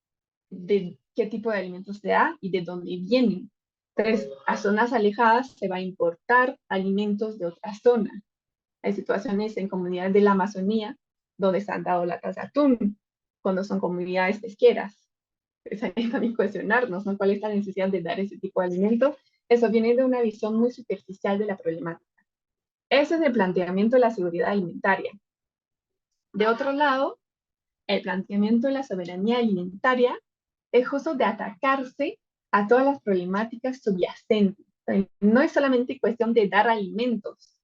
de qué tipo de alimentos se da y de dónde vienen. Entonces, a zonas alejadas se va a importar alimentos de otra zona. Hay situaciones en comunidades de la Amazonía donde se han dado latas de atún, cuando son comunidades pesqueras. Entonces, hay que también cuestionarnos, ¿no?, cuál es la necesidad de dar ese tipo de alimentos. Eso viene de una visión muy superficial de la problemática. Ese es el planteamiento de la seguridad alimentaria. De otro lado, el planteamiento de la soberanía alimentaria es justo de atacarse a todas las problemáticas subyacentes. No es solamente cuestión de dar alimentos,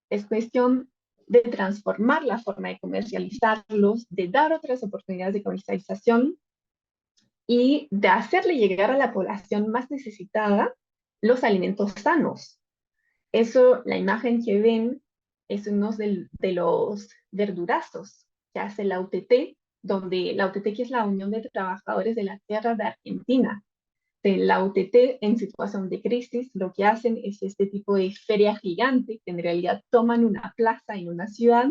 es cuestión de transformar la forma de comercializarlos, de dar otras oportunidades de comercialización y de hacerle llegar a la población más necesitada los alimentos sanos. Eso, la imagen que ven, es uno de los verdurazos que hace la UTT, donde la UTT, que es la Unión de Trabajadores de la Tierra de Argentina. De la UTT en situación de crisis, lo que hacen es este tipo de feria gigante, que en realidad toman una plaza en una ciudad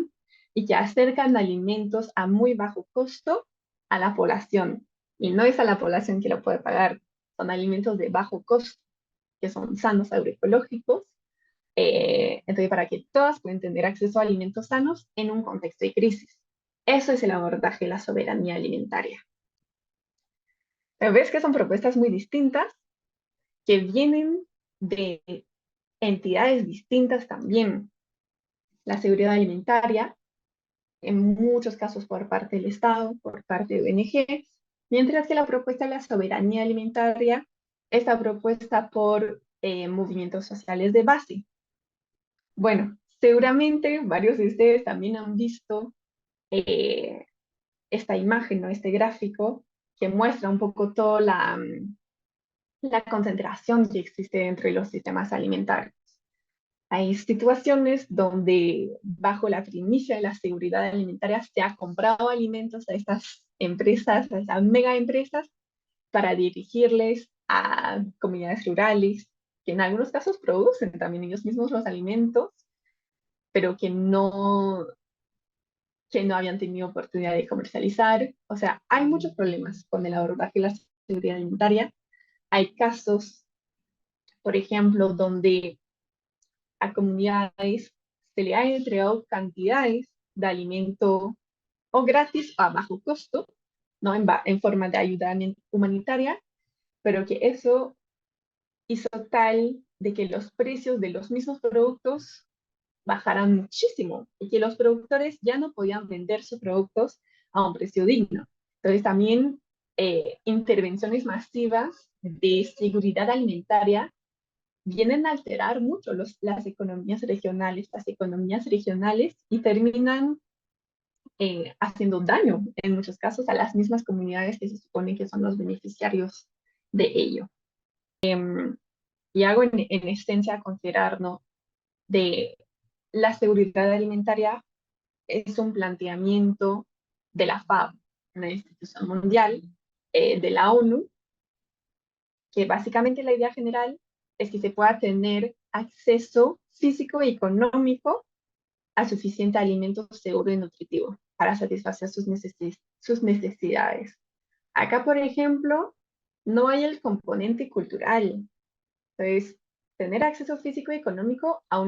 y que acercan alimentos a muy bajo costo a la población. Y no es a la población que lo puede pagar, son alimentos de bajo costo, que son sanos, agroecológicos, entonces, para que todas puedan tener acceso a alimentos sanos en un contexto de crisis. Eso es el abordaje de la soberanía alimentaria. Pero ves que son propuestas muy distintas, que vienen de entidades distintas también. La seguridad alimentaria, en muchos casos por parte del Estado, por parte de ONG, mientras que la propuesta de la soberanía alimentaria está propuesta por movimientos sociales de base. Bueno, seguramente varios de ustedes también han visto esta imagen, ¿no?, este gráfico que muestra un poco toda la concentración que existe dentro de los sistemas alimentarios. Hay situaciones donde bajo la primicia de la seguridad alimentaria se ha comprado alimentos a estas empresas, a estas mega empresas, para dirigirles a comunidades rurales, que en algunos casos producen también ellos mismos los alimentos, pero que no habían tenido oportunidad de comercializar. O sea, hay muchos problemas con el abordaje de la seguridad alimentaria. Hay casos, por ejemplo, donde a comunidades se le han entregado cantidades de alimento o gratis o a bajo costo, ¿no?, en forma de ayuda humanitaria, pero que eso hizo tal de que los precios de los mismos productos bajaran muchísimo y que los productores ya no podían vender sus productos a un precio digno. Entonces también intervenciones masivas de seguridad alimentaria vienen a alterar mucho las economías regionales y terminan haciendo daño en muchos casos a las mismas comunidades que se supone que son los beneficiarios de ello. Y hago en esencia considerar, ¿no?, de la seguridad alimentaria es un planteamiento de la FAO, una institución mundial, de la ONU, que básicamente la idea general es que se pueda tener acceso físico y económico a suficiente alimento seguro y nutritivo para satisfacer sus necesidades. Acá, por ejemplo, no hay el componente cultural. Entonces, tener acceso físico y económico a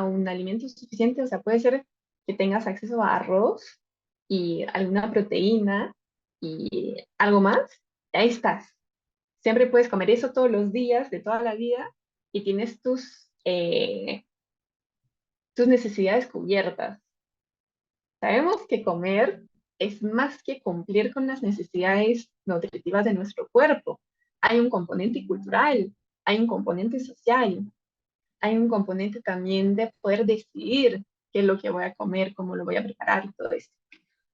un alimento suficiente, o sea, puede ser que tengas acceso a arroz y alguna proteína y algo más, ahí estás. Siempre puedes comer eso todos los días de toda la vida y tienes tus necesidades cubiertas. Sabemos que comer es más que cumplir con las necesidades nutritivas de nuestro cuerpo. hay un componente cultural, hay un componente social, hay un componente también de poder decidir qué es lo que voy a comer, cómo lo voy a preparar y todo eso.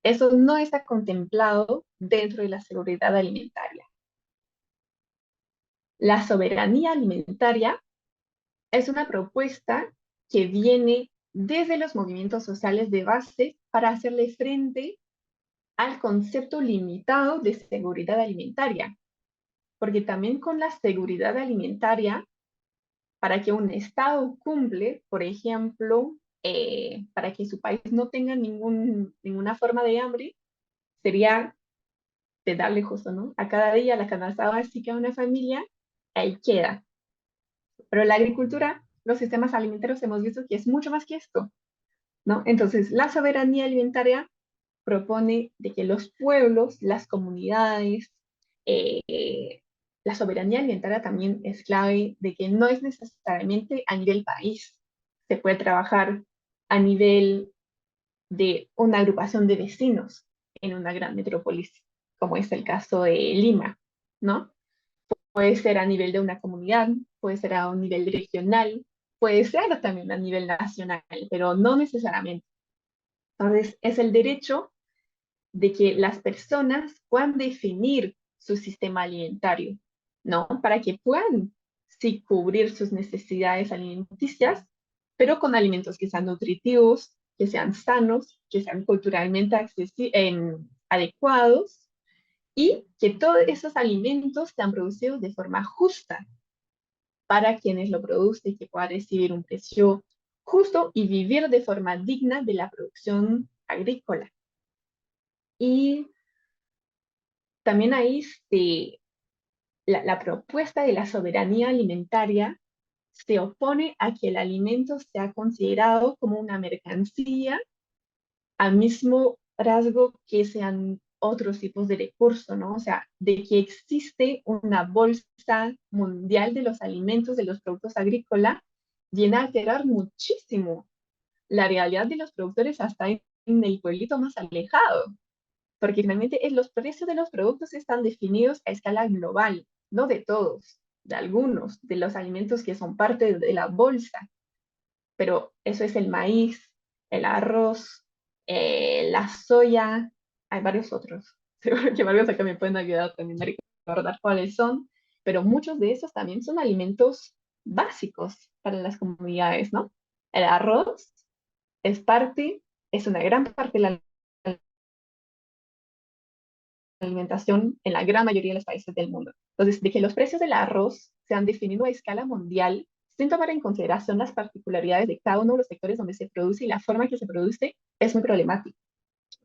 Eso no está contemplado dentro de la seguridad alimentaria. La soberanía alimentaria es una propuesta que viene desde los movimientos sociales de base para hacerle frente al concepto limitado de seguridad alimentaria, porque también con la seguridad alimentaria, para que un Estado cumple, por ejemplo, para que su país no tenga ninguna forma de hambre, sería de darle justo, ¿no? A cada día la canasta básica a una familia, ahí queda. Pero la agricultura, los sistemas alimentarios hemos visto que es mucho más que esto, ¿no? Entonces, la soberanía alimentaria propone de que los pueblos, las comunidades, eh, la soberanía alimentaria también es clave de que no es necesariamente a nivel país, se puede trabajar a nivel de una agrupación de vecinos en una gran metrópolis, como es el caso de Lima, ¿no? Puede ser a nivel de una comunidad, puede ser a un nivel regional, puede ser también a nivel nacional, pero no necesariamente. Entonces, es el derecho de que las personas puedan definir su sistema alimentario, ¿no? Para que puedan, sí, cubrir sus necesidades alimenticias, pero con alimentos que sean nutritivos, que sean sanos, que sean culturalmente adecuados y que todos esos alimentos sean producidos de forma justa para quienes lo producen y que puedan recibir un precio justo y vivir de forma digna de la producción agrícola. Y también ahí la propuesta de la soberanía alimentaria se opone a que el alimento sea considerado como una mercancía al mismo rasgo que sean otros tipos de recursos, ¿no? O sea, de que existe una bolsa mundial de los alimentos, de los productos agrícolas, viene a alterar muchísimo la realidad de los productores hasta en el pueblito más alejado, porque finalmente los precios de los productos están definidos a escala global, no de todos, de algunos, de los alimentos que son parte de la bolsa, pero eso es el maíz, el arroz, la soya, hay varios otros, seguro que varios acá me pueden ayudar también a recordar cuáles son, pero muchos de esos también son alimentos básicos para las comunidades, ¿no? El arroz es parte, es una gran parte de la alimentación en la gran mayoría de los países del mundo. Entonces, de que los precios del arroz se han definido a escala mundial sin tomar en consideración las particularidades de cada uno de los sectores donde se produce y la forma que se produce, es muy problemático,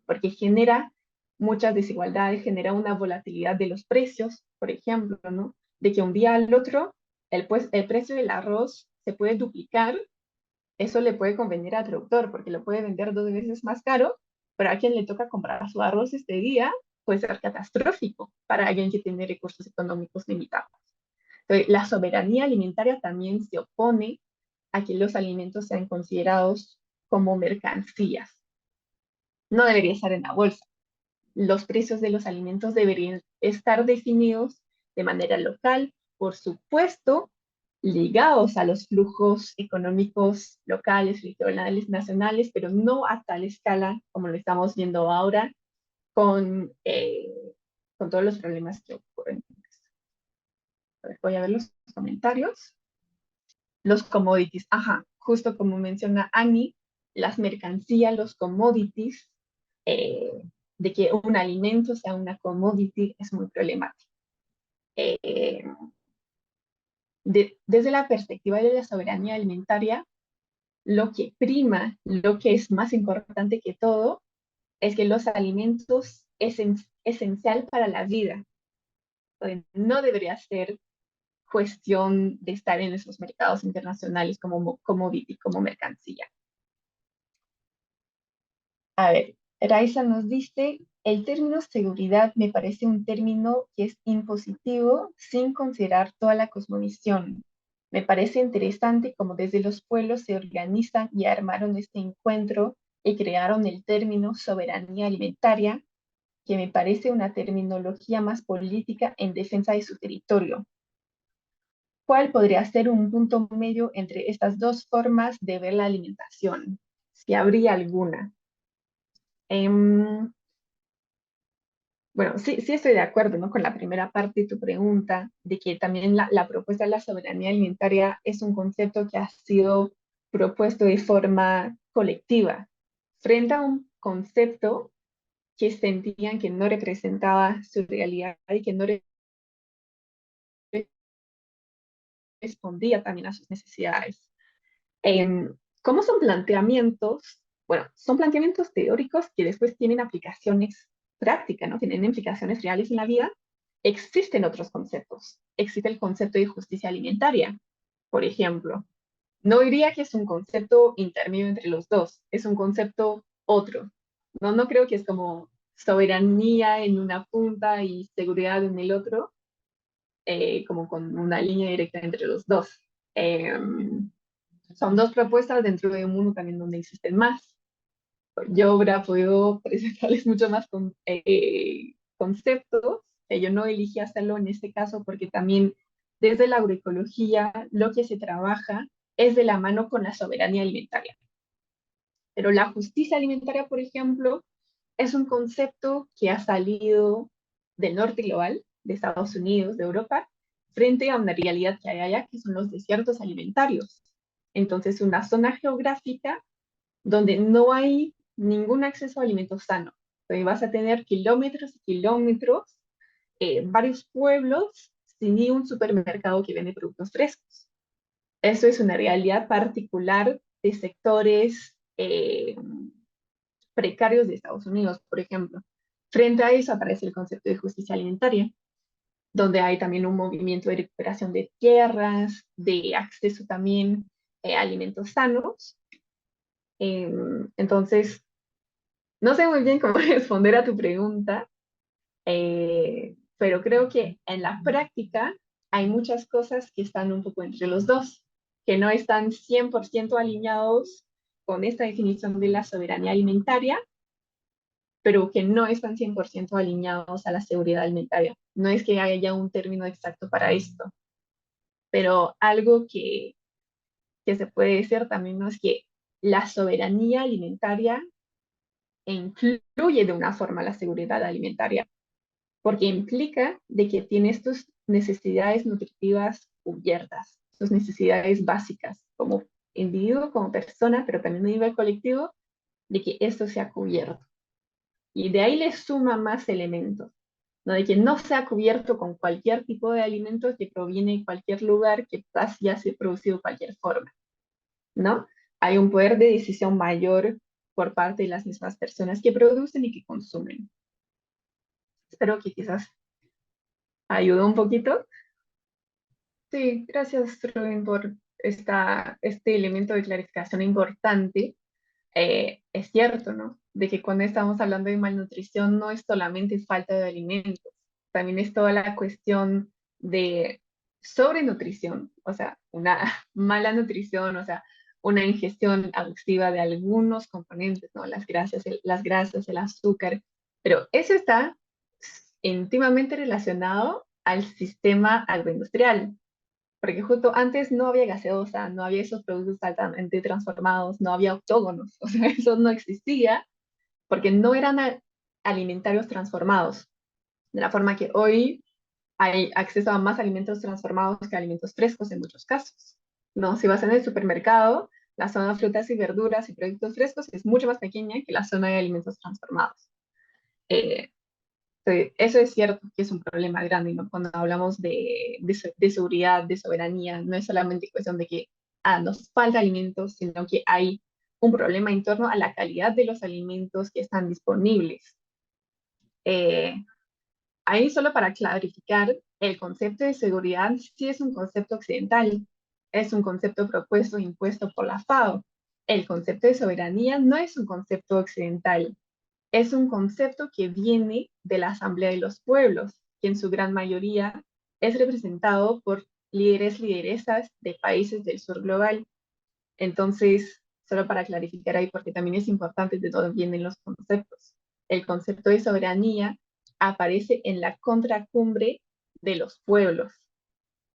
porque genera muchas desigualdades, genera una volatilidad de los precios, por ejemplo, ¿no? De que un día al otro el precio del arroz se puede duplicar, eso le puede convenir al productor, porque lo puede vender 2 veces más caro, pero a quien le toca comprar su arroz este día puede ser catastrófico para alguien que tiene recursos económicos limitados. Entonces, la soberanía alimentaria también se opone a que los alimentos sean considerados como mercancías. No debería estar en la bolsa. Los precios de los alimentos deberían estar definidos de manera local, por supuesto, ligados a los flujos económicos locales, regionales, nacionales, pero no a tal escala como lo estamos viendo ahora con todos los problemas que ocurren. A ver, voy a ver los comentarios. Los commodities, ajá, justo como menciona Annie, las mercancías, los commodities, eh, de que un alimento sea una commodity es muy problemático. Eh, desde la perspectiva de la soberanía alimentaria, lo que prima, lo que es más importante que todo, es que los alimentos es esencial para la vida. No debería ser cuestión de estar en esos mercados internacionales como commodity, como mercancía. A ver, Raisa nos dice, el término seguridad me parece un término que es impositivo sin considerar toda la cosmovisión. Me parece interesante cómo desde los pueblos se organizan y armaron este encuentro y crearon el término soberanía alimentaria que me parece una terminología más política en defensa de su territorio. ¿Cuál podría ser un punto medio entre estas dos formas de ver la alimentación? Si habría alguna. Em, bueno, sí, sí estoy de acuerdo, ¿no? Con la primera parte de tu pregunta, de que también la propuesta de la soberanía alimentaria es un concepto que ha sido propuesto de forma colectiva, frente a un concepto que sentían que no representaba su realidad y que no respondía también a sus necesidades. ¿Cómo son planteamientos? Bueno, son planteamientos teóricos que después tienen aplicaciones prácticas, ¿no? Tienen implicaciones reales en la vida. Existen otros conceptos. Existe el concepto de justicia alimentaria, por ejemplo. No diría que es un concepto intermedio entre los dos, es un concepto otro. No, no creo que es como soberanía en una punta y seguridad en el otro, como con una línea directa entre los dos. Em, Son dos propuestas dentro de un mundo también donde existen más. Yo hubiera podido presentarles mucho más conceptos, que yo no elegí hacerlo en este caso porque también desde la agroecología lo que se trabaja es de la mano con la soberanía alimentaria. Pero la justicia alimentaria, por ejemplo, es un concepto que ha salido del norte global, de Estados Unidos, de Europa, frente a una realidad que hay allá, que son los desiertos alimentarios. Entonces, una zona geográfica donde no hay ningún acceso a alimentos sanos. Donde vas a tener kilómetros y kilómetros, varios pueblos sin ni un supermercado que vende productos frescos. Eso es una realidad particular de sectores precarios de Estados Unidos, por ejemplo. Frente a eso aparece el concepto de justicia alimentaria, donde hay también un movimiento de recuperación de tierras, de acceso también a alimentos sanos. Entonces, no sé muy bien cómo responder a tu pregunta, pero creo que en la práctica hay muchas cosas que están un poco entre los dos, que no están 100% alineados con esta definición de la soberanía alimentaria, pero que no están 100% alineados a la seguridad alimentaria. No es que haya un término exacto para esto, pero algo que se puede decir también, ¿no? Es que la soberanía alimentaria incluye de una forma la seguridad alimentaria, porque implica de que tienes tus necesidades nutritivas cubiertas, tus necesidades básicas como individuo, como persona, pero también a nivel colectivo, de que esto sea cubierto. Y de ahí le suma más elementos, ¿no? De que no sea cubierto con cualquier tipo de alimento que proviene de cualquier lugar que ya se ha producido de cualquier forma, ¿no? Hay un poder de decisión mayor por parte de las mismas personas que producen y que consumen. Espero que quizás ayude un poquito. Sí, gracias, Rubén, por este elemento de clarificación importante. Es cierto, ¿no? De que cuando estamos hablando de malnutrición no es solamente falta de alimentos, también es toda la cuestión de sobrenutrición, o sea, una mala nutrición, o sea, una ingestión abusiva de algunos componentes, ¿no? Las grasas, el azúcar, pero eso está íntimamente relacionado al sistema agroindustrial, porque justo antes no había gaseosa, no había esos productos altamente transformados, no había octógonos, o sea, eso no existía porque no eran alimentarios transformados, de la forma que hoy hay acceso a más alimentos transformados que alimentos frescos en muchos casos. No, si vas en el supermercado, la zona de frutas y verduras y productos frescos es mucho más pequeña que la zona de alimentos transformados. Eh, Sí, eso es cierto que es un problema grande, ¿no? Cuando hablamos de seguridad, de soberanía, no es solamente cuestión de que nos falta alimentos, sino que hay un problema en torno a la calidad de los alimentos que están disponibles. Eh, Ahí solo para clarificar, el concepto de seguridad sí es un concepto occidental, es un concepto propuesto e impuesto por la FAO. El concepto de soberanía no es un concepto occidental, es un concepto que viene de la Asamblea de los Pueblos, que en su gran mayoría es representado por líderes, lideresas de países del sur global. Entonces, solo para clarificar ahí, porque también es importante de dónde vienen los conceptos. el concepto de soberanía aparece en la contracumbre de los pueblos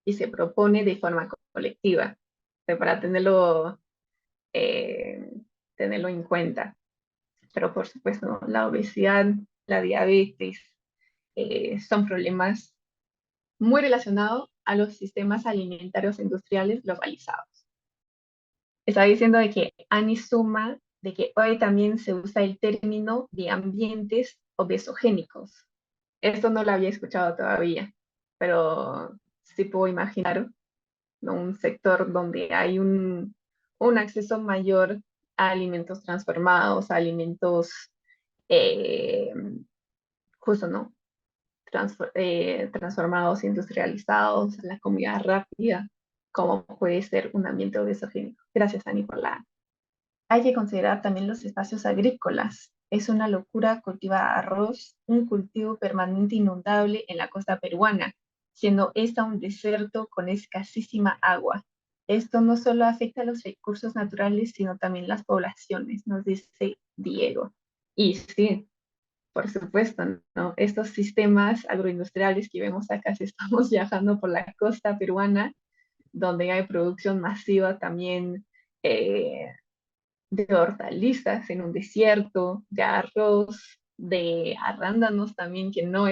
y se propone de forma colectiva, para eh, tenerlo en cuenta. Pero por supuesto, ¿no? La obesidad, la diabetes, son problemas muy relacionados a los sistemas alimentarios industriales globalizados. Estaba diciendo de que Annie suma de que hoy también se usa el término de ambientes obesogénicos. Esto no lo había escuchado todavía, pero sí puedo imaginar, ¿no? Un sector donde hay un acceso mayor a alimentos transformados, a alimentos eh, justo, ¿no? Transformados, industrializados, a la comida rápida, como puede ser un ambiente obesogénico. Gracias, Ani, por la... Hay que considerar también los espacios agrícolas. Es una locura cultivar arroz, un cultivo permanente inundable en la costa peruana, siendo esta un desierto con escasísima agua. Esto no solo afecta a los recursos naturales, sino también las poblaciones, nos dice Diego. Y sí, por supuesto, ¿no? Estos sistemas agroindustriales que vemos acá, si estamos viajando por la costa peruana, donde hay producción masiva también eh, de hortalizas en un desierto, de arroz, de arándanos también, que no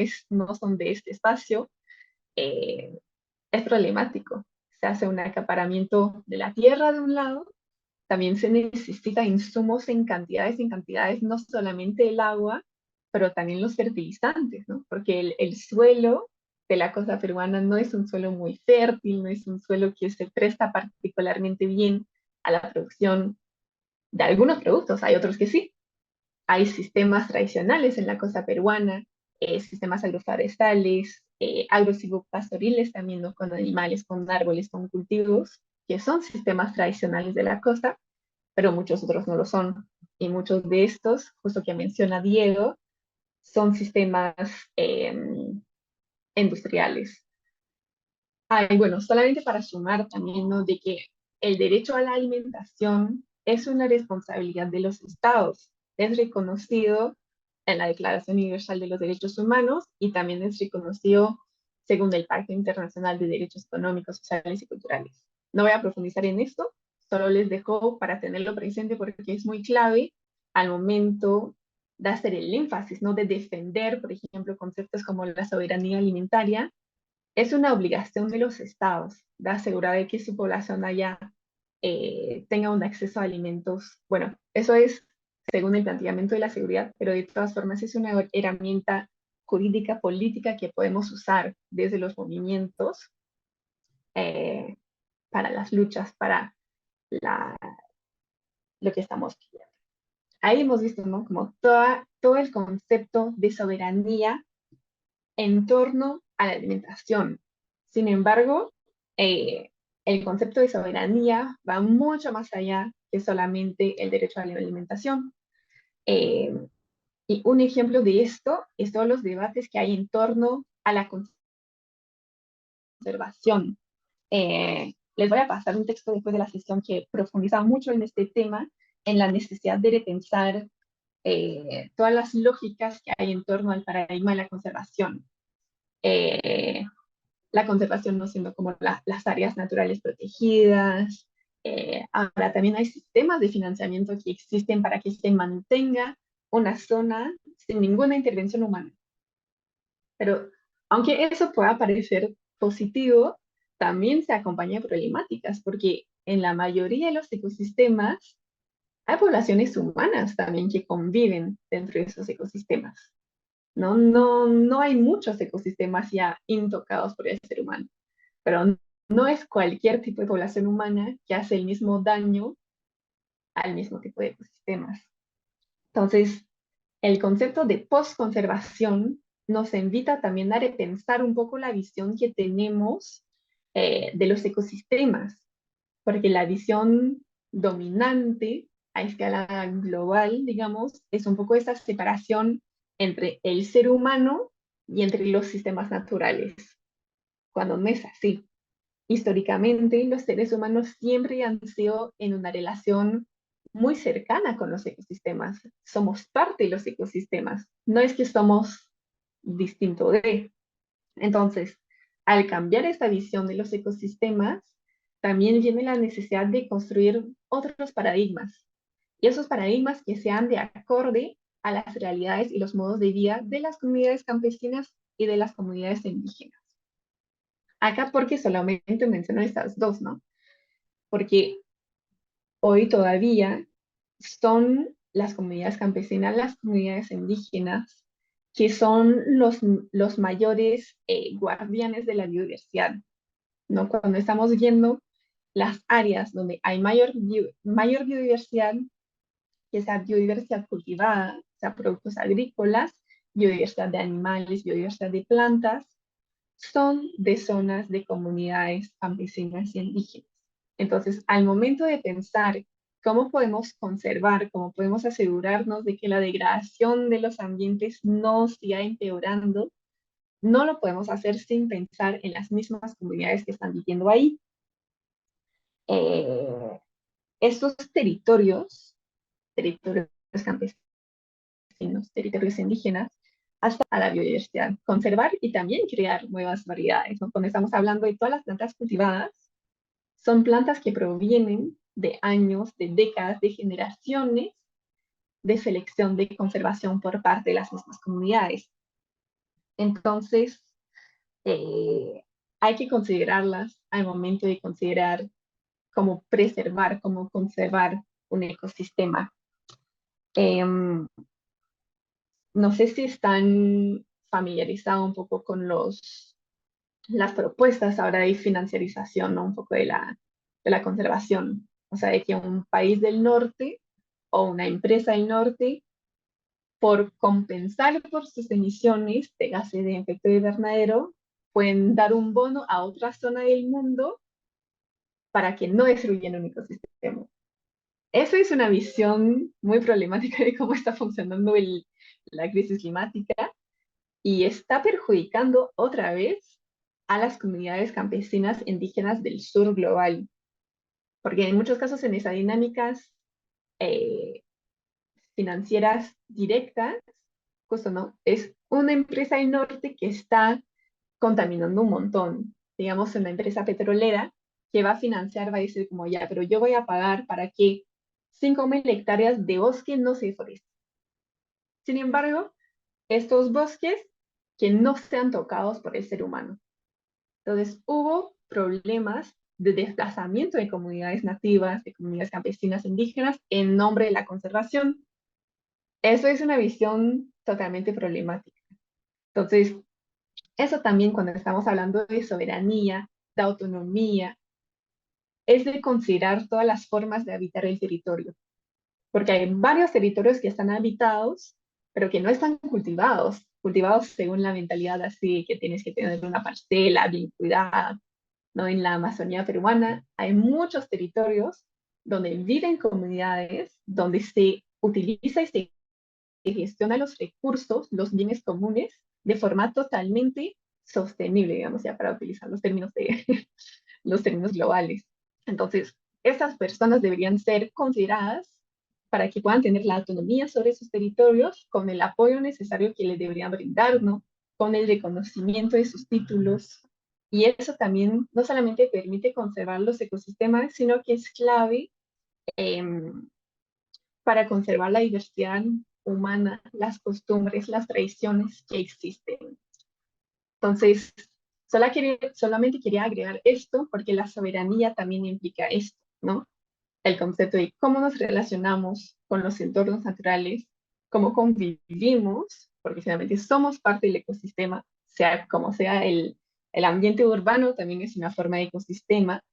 son de este espacio, eh, es problemático. Se hace un acaparamiento de la tierra de un lado, también se necesita insumos en cantidades, no solamente el agua, pero también los fertilizantes, ¿no? Porque el suelo de la costa peruana no es un suelo muy fértil, no es un suelo que se presta particularmente bien a la producción de algunos productos, hay otros que sí. Hay sistemas tradicionales en la costa peruana, sistemas agroforestales, agrosilvopastoriles también, ¿no? Con animales, con árboles, con cultivos, que son sistemas tradicionales de la costa, pero muchos otros no lo son. Y muchos de estos, justo que menciona Diego, son sistemas eh, industriales. Ay, bueno, solamente para sumar también, ¿no? De que el derecho a la alimentación es una responsabilidad de los estados. Es reconocido en la Declaración Universal de los Derechos Humanos y también es reconocido según el Pacto Internacional de Derechos Económicos, Sociales y Culturales. No voy a profundizar en esto, solo les dejo para tenerlo presente porque es muy clave al momento de hacer el énfasis, ¿no? De defender, por ejemplo, conceptos como la soberanía alimentaria. Es una obligación de los estados de asegurar de que su población tenga un acceso a alimentos. Bueno, eso es según el planteamiento de la seguridad, pero de todas formas es una herramienta jurídica, política que podemos usar desde los movimientos eh, para las luchas, para la, lo que estamos pidiendo. Ahí hemos visto, ¿no? Como todo el concepto de soberanía en torno a la alimentación. Sin embargo, eh, el concepto de soberanía va mucho más allá que solamente el derecho a la alimentación. Eh, y un ejemplo de esto es todos los debates que hay en torno a la conservación. Les voy a pasar un texto después de la sesión que profundiza mucho en este tema, en la necesidad de repensar todas las lógicas que hay en torno al paradigma de la conservación. Eh, la conservación no siendo como las áreas naturales protegidas. Ahora también hay sistemas de financiamiento que existen para que se mantenga una zona sin ninguna intervención humana. Pero aunque eso pueda parecer positivo, también se acompaña de problemáticas, porque en la mayoría de los ecosistemas hay poblaciones humanas también que conviven dentro de esos ecosistemas. No hay muchos ecosistemas ya intocados por el ser humano, pero no es cualquier tipo de población humana que hace el mismo daño al mismo tipo de ecosistemas. Entonces, el concepto de postconservación nos invita también a repensar un poco la visión que tenemos de los ecosistemas, porque la visión dominante a escala global, digamos, es un poco esa separación entre el ser humano y entre los sistemas naturales, cuando no es así. Históricamente, los seres humanos siempre han sido en una relación muy cercana con los ecosistemas, somos parte de los ecosistemas, no es que somos distinto de. Entonces, al cambiar esta visión de los ecosistemas, también viene la necesidad de construir otros paradigmas, y esos paradigmas que sean de acorde a las realidades y los modos de vida de las comunidades campesinas y de las comunidades indígenas. Acá porque solamente menciono estas dos, ¿no? Porque hoy todavía son las comunidades campesinas, las comunidades indígenas, que son los mayores guardianes de la biodiversidad, ¿no? Cuando estamos viendo las áreas donde hay mayor biodiversidad, que sea biodiversidad cultivada, sea productos agrícolas, biodiversidad de animales, biodiversidad de plantas, son de zonas de comunidades campesinas y indígenas. Entonces, al momento de pensar cómo podemos conservar, cómo podemos asegurarnos de que la degradación de los ambientes no siga empeorando, no lo podemos hacer sin pensar en las mismas comunidades que están viviendo ahí. Eh, Estos territorios campesinos, territorios indígenas, hasta a la biodiversidad, conservar y también crear nuevas variedades, ¿no? Cuando estamos hablando de todas las plantas cultivadas, son plantas que provienen de años, de décadas, de generaciones de selección, de conservación por parte de las mismas comunidades. Entonces, eh, hay que considerarlas al momento de considerar cómo preservar, cómo conservar un ecosistema. Em, no sé si están familiarizados un poco con las propuestas ahora de financiarización, ¿no? Un poco de la conservación. O sea, de que un país del norte o una empresa del norte, por compensar por sus emisiones de gases de efecto invernadero, pueden dar un bono a otra zona del mundo para que no destruyan un ecosistema. Eso es una visión muy problemática de cómo está funcionando la crisis climática y está perjudicando otra vez a las comunidades campesinas indígenas del sur global, porque en muchos casos en esas dinámicas eh, financieras directas, justo no, es una empresa del norte que está contaminando un montón. Digamos, una empresa petrolera que va a financiar, va a decir como ya, pero yo voy a pagar para que 5.000 hectáreas de bosque no se deforesten. Sin embargo, estos bosques que no sean tocados por el ser humano. Entonces, hubo problemas de desplazamiento de comunidades nativas, de comunidades campesinas indígenas, en nombre de la conservación. Eso es una visión totalmente problemática. Entonces, eso también cuando estamos hablando de soberanía, de autonomía, es de considerar todas las formas de habitar el territorio, porque hay varios territorios que están habitados, pero que no están cultivados según la mentalidad así que tienes que tener una parcela bien cuidada, ¿no? En la Amazonía peruana hay muchos territorios donde viven comunidades, donde se utiliza y se gestiona los recursos, los bienes comunes, de forma totalmente sostenible, digamos, ya para utilizar los términos, los términos globales. Entonces, estas personas deberían ser consideradas para que puedan tener la autonomía sobre sus territorios con el apoyo necesario que les deberían brindar, ¿no? Con el reconocimiento de sus títulos. Y eso también no solamente permite conservar los ecosistemas, sino que es clave eh, para conservar la diversidad humana, las costumbres, las tradiciones que existen. Entonces, solamente quería agregar esto porque la soberanía también implica esto, ¿no? El concepto de cómo nos relacionamos con los entornos naturales, cómo convivimos, porque finalmente somos parte del ecosistema, sea como sea el ambiente urbano, también es una forma de ecosistema,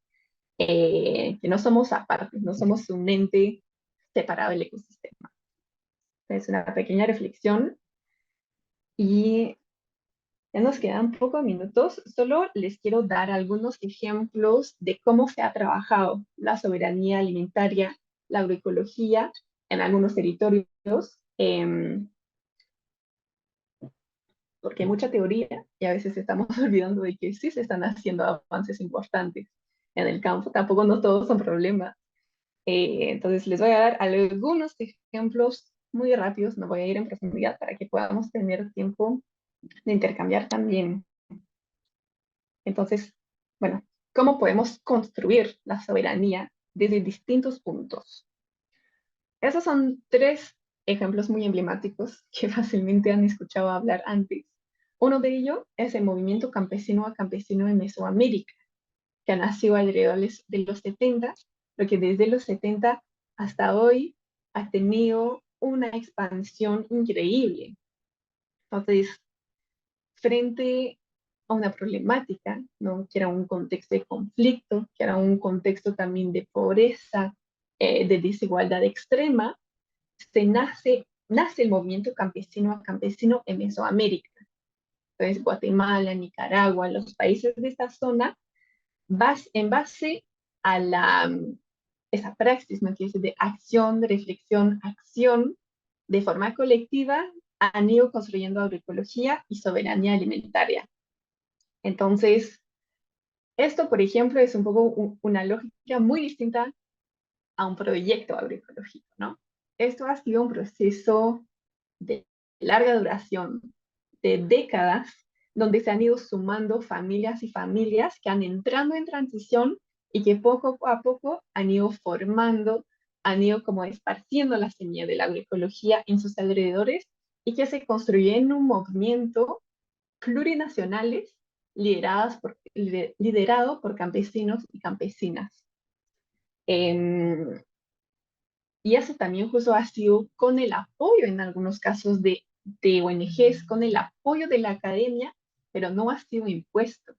que no somos aparte, no somos un ente separado del ecosistema. Es una pequeña reflexión y ya nos quedan pocos minutos. Solo les quiero dar algunos ejemplos de cómo se ha trabajado la soberanía alimentaria, la agroecología en algunos territorios, porque hay mucha teoría y a veces estamos olvidando de que sí se están haciendo avances importantes en el campo. Tampoco no todos son problemas. Entonces les voy a dar algunos ejemplos muy rápidos, no voy a ir en profundidad para que podamos tener tiempo de intercambiar también. Entonces, bueno, ¿cómo podemos construir la soberanía desde distintos puntos? Esos son tres ejemplos muy emblemáticos que fácilmente han escuchado hablar antes. Uno de ellos es el movimiento campesino a campesino en Mesoamérica, que nació alrededor de los 70, pero que desde los 70 hasta hoy ha tenido una expansión increíble. Entonces, frente a una problemática, ¿no? Que era un contexto de conflicto, que era un contexto también de pobreza, de desigualdad extrema, nace el movimiento campesino a campesino en Mesoamérica. Entonces, Guatemala, Nicaragua, los países de esta zona, en base a esa praxis, ¿no? Que es de acción, de reflexión, acción, de forma colectiva, han ido construyendo agroecología y soberanía alimentaria. Entonces, esto, por ejemplo, es un poco una lógica muy distinta a un proyecto agroecológico, ¿no? Esto ha sido un proceso de larga duración, de décadas, donde se han ido sumando familias y familias que han entrado en transición y que poco a poco han ido formando, han ido como esparciendo la semilla de la agroecología en sus alrededores y que se construye en un movimiento plurinacionales liderado por campesinos y campesinas. Eh, y eso también justo ha sido con el apoyo en algunos casos de ONGs, con el apoyo de la academia, pero no ha sido impuesto,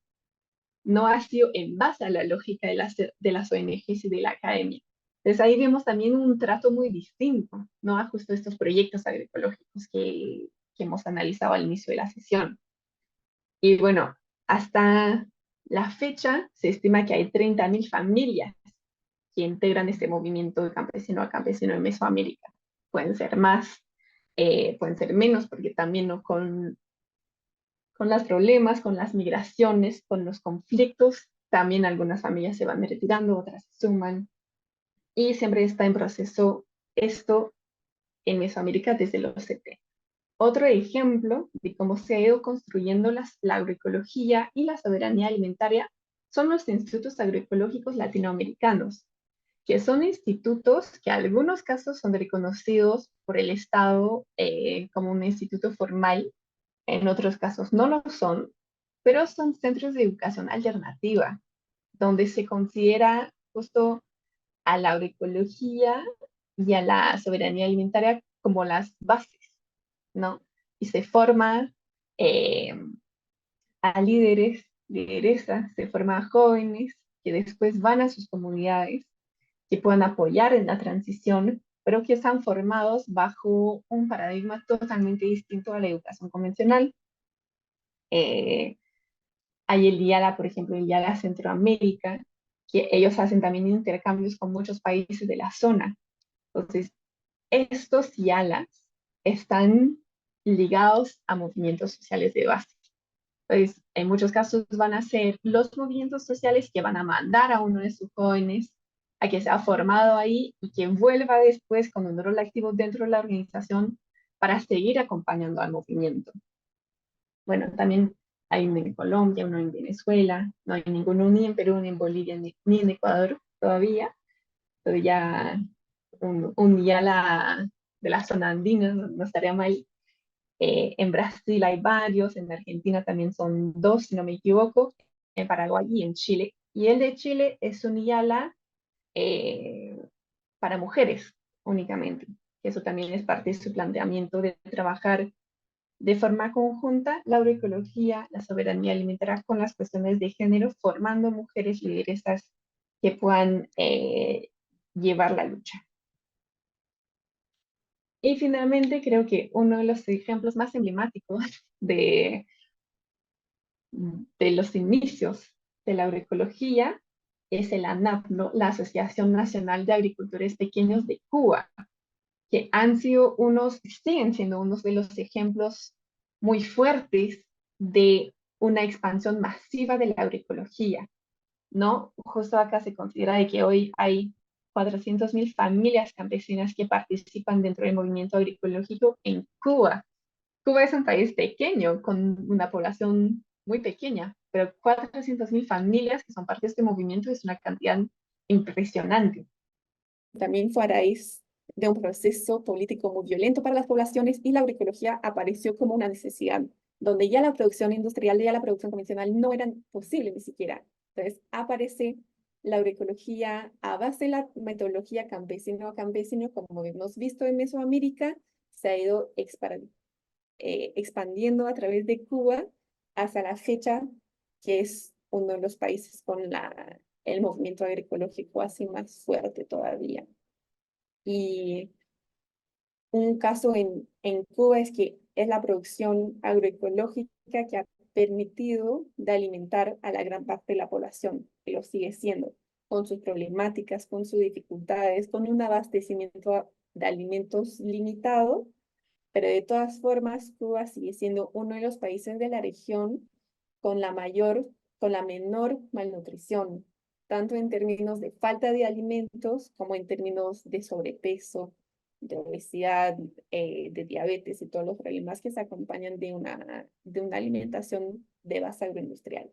no ha sido en base a la lógica de las ONGs y de la academia. Entonces ahí vemos también un trato muy distinto, ¿no? A justo estos proyectos agroecológicos que hemos analizado al inicio de la sesión. Y bueno, hasta la fecha se estima que hay 30.000 familias que integran este movimiento de campesino a campesino en Mesoamérica. Pueden ser más, pueden ser menos, porque también ¿no? Con los problemas, con las migraciones, con los conflictos, también algunas familias se van retirando, otras se suman, y siempre está en proceso esto en Mesoamérica desde los 70. Otro ejemplo de cómo se ha ido construyendo la agroecología y la soberanía alimentaria son los institutos agroecológicos latinoamericanos, que son institutos que en algunos casos son reconocidos por el Estado como un instituto formal, en otros casos no lo son, pero son centros de educación alternativa, donde se considera justo a la agroecología y a la soberanía alimentaria como las bases, ¿no? Y se forma eh, a líderes, lideresas, se forma a jóvenes que después van a sus comunidades, que puedan apoyar en la transición, pero que están formados bajo un paradigma totalmente distinto a la educación convencional. Eh, Hay el YALA, por ejemplo, el YALA Centroamérica, que ellos hacen también intercambios con muchos países de la zona. Entonces, estos YALAs están ligados a movimientos sociales de base. Entonces, en muchos casos van a ser los movimientos sociales que van a mandar a uno de sus jóvenes a que sea formado ahí y que vuelva después con un rol activo dentro de la organización para seguir acompañando al movimiento. Bueno, también hay uno en Colombia, uno en Venezuela, no hay ninguno ni en Perú, ni en Bolivia, ni en Ecuador todavía. Todavía un día de la zona andina, no estaría mal. En Brasil hay varios, en Argentina también son dos, si no me equivoco, en Paraguay y en Chile. Y el de Chile es un IALA eh, para mujeres únicamente. Eso también es parte de su planteamiento de trabajar de forma conjunta la agroecología, la soberanía alimentaria con las cuestiones de género, formando mujeres lideresas que puedan llevar la lucha. Y finalmente, creo que uno de los ejemplos más emblemáticos de los inicios de la agroecología es el ANAP, ¿no? La Asociación Nacional de Agricultores Pequeños de Cuba, que han sido siguen siendo unos de los ejemplos muy fuertes de una expansión masiva de la agroecología, ¿no? Justo acá se considera de que hoy hay 400.000 familias campesinas que participan dentro del movimiento agroecológico en Cuba. Cuba es un país pequeño, con una población muy pequeña, pero 400.000 familias que son parte de este movimiento es una cantidad impresionante. También fue a raíz de un proceso político muy violento para las poblaciones y la agroecología apareció como una necesidad, donde ya la producción industrial, ya la producción convencional no eran posible ni siquiera. Entonces aparece la agroecología a base de la metodología campesino a campesino, como hemos visto en Mesoamérica, se ha ido expandiendo a través de Cuba hasta la fecha, que es uno de los países con el movimiento agroecológico así más fuerte todavía. Y un caso en Cuba es que es la producción agroecológica que ha permitido de alimentar a la gran parte de la población, que lo sigue siendo, con sus problemáticas, con sus dificultades, con un abastecimiento de alimentos limitado, pero de todas formas Cuba sigue siendo uno de los países de la región con con la menor malnutrición, tanto en términos de falta de alimentos como en términos de sobrepeso, de obesidad, de diabetes y todos los problemas que se acompañan de una alimentación de base agroindustrial.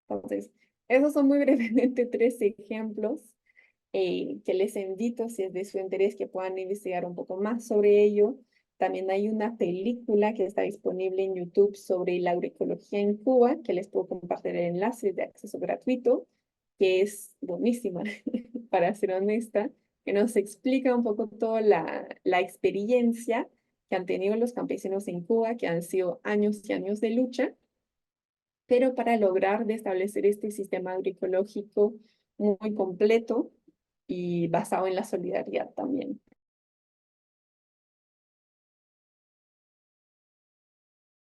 Entonces, esos son muy brevemente tres ejemplos que les invito, si es de su interés, que puedan investigar un poco más sobre ello. También hay una película que está disponible en YouTube sobre la agroecología en Cuba, que les puedo compartir el enlace de acceso gratuito, que es buenísima, para ser honesta, que nos explica un poco toda la experiencia que han tenido los campesinos en Cuba, que han sido años y años de lucha, pero para lograr de establecer este sistema agroecológico muy completo y basado en la solidaridad también.